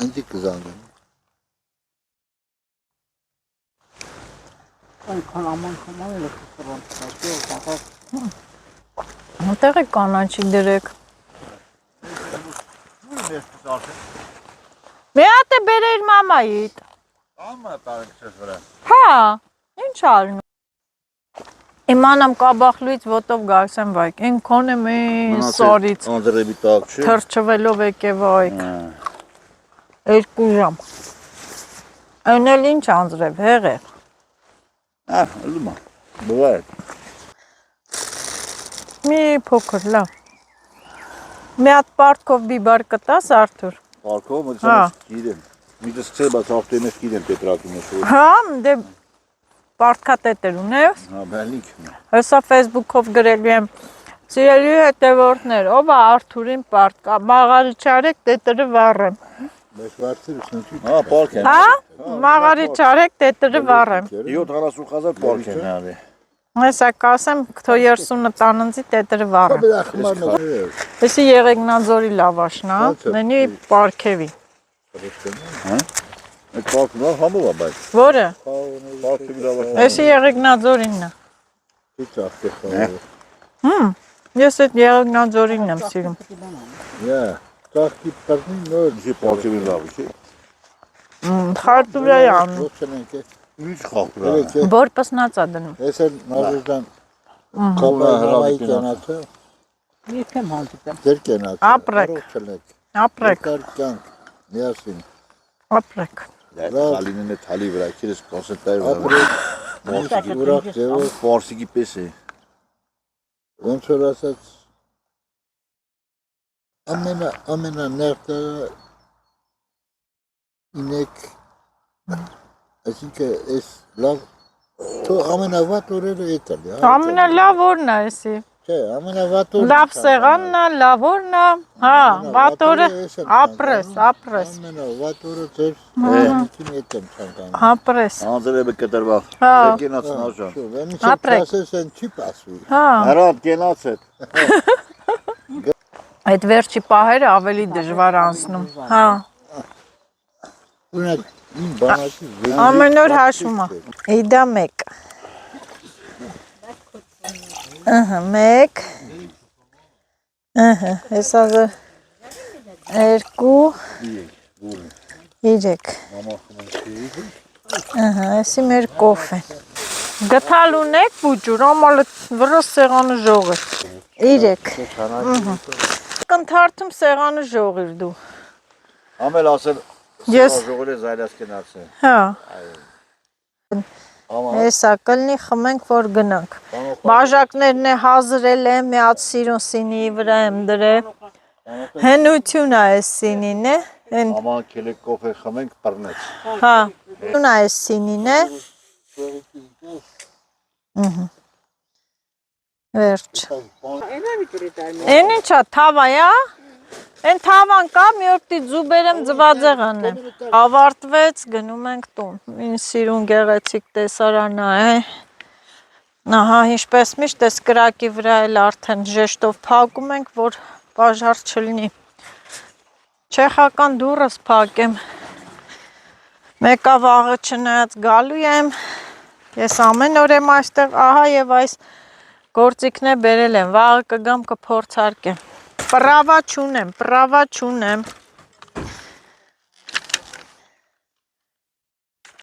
Անտի կզանգեմ։ Այնքան աման էլ է կսրան Մտեղի կանաչի դրեք։ Մի հատ է բերեր մամայիդ։ Ամա տարեքս վրա։ Հա, ինչ արնում։ Իմանամ կաբախլուից ոտով գալիս եմ վայք, ինքոն եմ են սորից, Անձրևի տակ չէ։ թրջվելով եկե վայք, 2 ժամ, այն էլ ինչ անձրև, հեղեղ, Լումա, բվայ։ մի փոքր, լավ, մի հատ պարտքով բիբար կտաս Արթուր, Պարկով մտսանես գիրեմ, միտս կցել բաց ավտոյն ես գիրեմ պետրակի մեջ որ։ հա, դե պարտքատետեր ունես, Հա, բալիք։ հեսա Facebook-ով գրելու եմ, սիրելի հետևորդներ, ով է Արթուրին պարտքա, մաղարի չարեք, տետերը վառեմ, Բայց վարձերը սնչի։ Հա, պարկ են։ հա, մաղարի չարեք, տետերը վառեմ, 70,000 պարկ են հալի։ Հեսա կասեմ, քթո 30 տաննձի տետերը վառեմ։ Բա խմարը։ Էսի Եղեգնաձորի լավաշն է, նենի պարքևի։ Այդ պարկն է համով է բայց։ Որը։ Պարկի լավ է։ Էսի Եղեգնաձորինն է։ Քիչ ախտե։ Ես այդ Եղեգնաձորինն եմ սիրում։ Յա, տախի պարնի նոր Չի պարկի լավ է, չի։ Խարտուրա է անում։ ողջունենք։ Ինչ խախուրա։ Որ պսնած է դնում։ Ես էլ նազուժդան կոմա հրավի կենացը, Ես եմ հանդիպեմ։ ձեր կենացը։ Ապրեք։ Ողջունենք։ Ապրեք, Կյանք, միասին։ ապրեք։ Թալինն է թալի վրա, քիրս կոնսենտրայր վրա։ Ապրեք։ Ուրախ ձևով, Պարսիկի պես է։ ոնց որ ասած, ամենա ներդերը ինեք, այսինքն ես լավ, թո ամենավատ օրերը էտալ է։ Ամենալավ օրն է էսի։ Չէ, ամենավատ օրը։ Լավ սեղանն է, լավ օրն է։ Հա, վատ օրը ապրես, ապրես։ Ամենավատ օրը ձեր ինքին հետ եմ ցանկանում։ Ապրես։ Անձրևը կտրվավ։ Հա։ Գենացն աժան։ Ուրեմն Ապրեք։ ասես են չի pasvi։ Հա, Հրատ գենաց է։ այդ վերջի պահերը ավելի դժվար անցնում։ Հա, Ունակ իմ բանակի ամեն օր հաշվում է։ Իդա 1։ Ահա 1։ Ահա, հեսա 2 3։ Ահա, էսի մեր կոֆեն։ Գտալ ունեք բուջուր, ամալը վրա սեղանը ժողը։ 3։ Կընթարթում սեղանը ժողիր դու։ Ամել ասել Ես ժողովրդի զայլած գնաց է։ հա, Ամա հեսա կլնի խմենք որ գնանք։ Բաժակներն է հազրել եմ, մի հատ սիրուն սինիի վրա եմ դրել։ Հնություն է այս սինին է, Աման քելեք կոֆե խմենք բռնեց։ հա, հնություն է այս սինին է։ Վերջ։ Են ինչա, թավա է, են թավան կա, մի որտի ձուբերեմ ձվածեղան եմ։ Ավարտվեց, գնում ենք տուն։ Ինչ սիրուն գեղեցիկ տեսարանա է։ Ահա, ինչպես միշտ էս կրակի վրա էլ արդեն ժեշտով փակում ենք, որ բաժար չլինի։ Չեխական դուրս փակեմ։ Մեկա վաղը չնայած գալու եմ։ Ես ամեն օր եմ այստեղ, ահա եւ այս գործիքն է բերել եմ, վաղը կգամ կփորձարկեմ։ Պրավա չունեմ։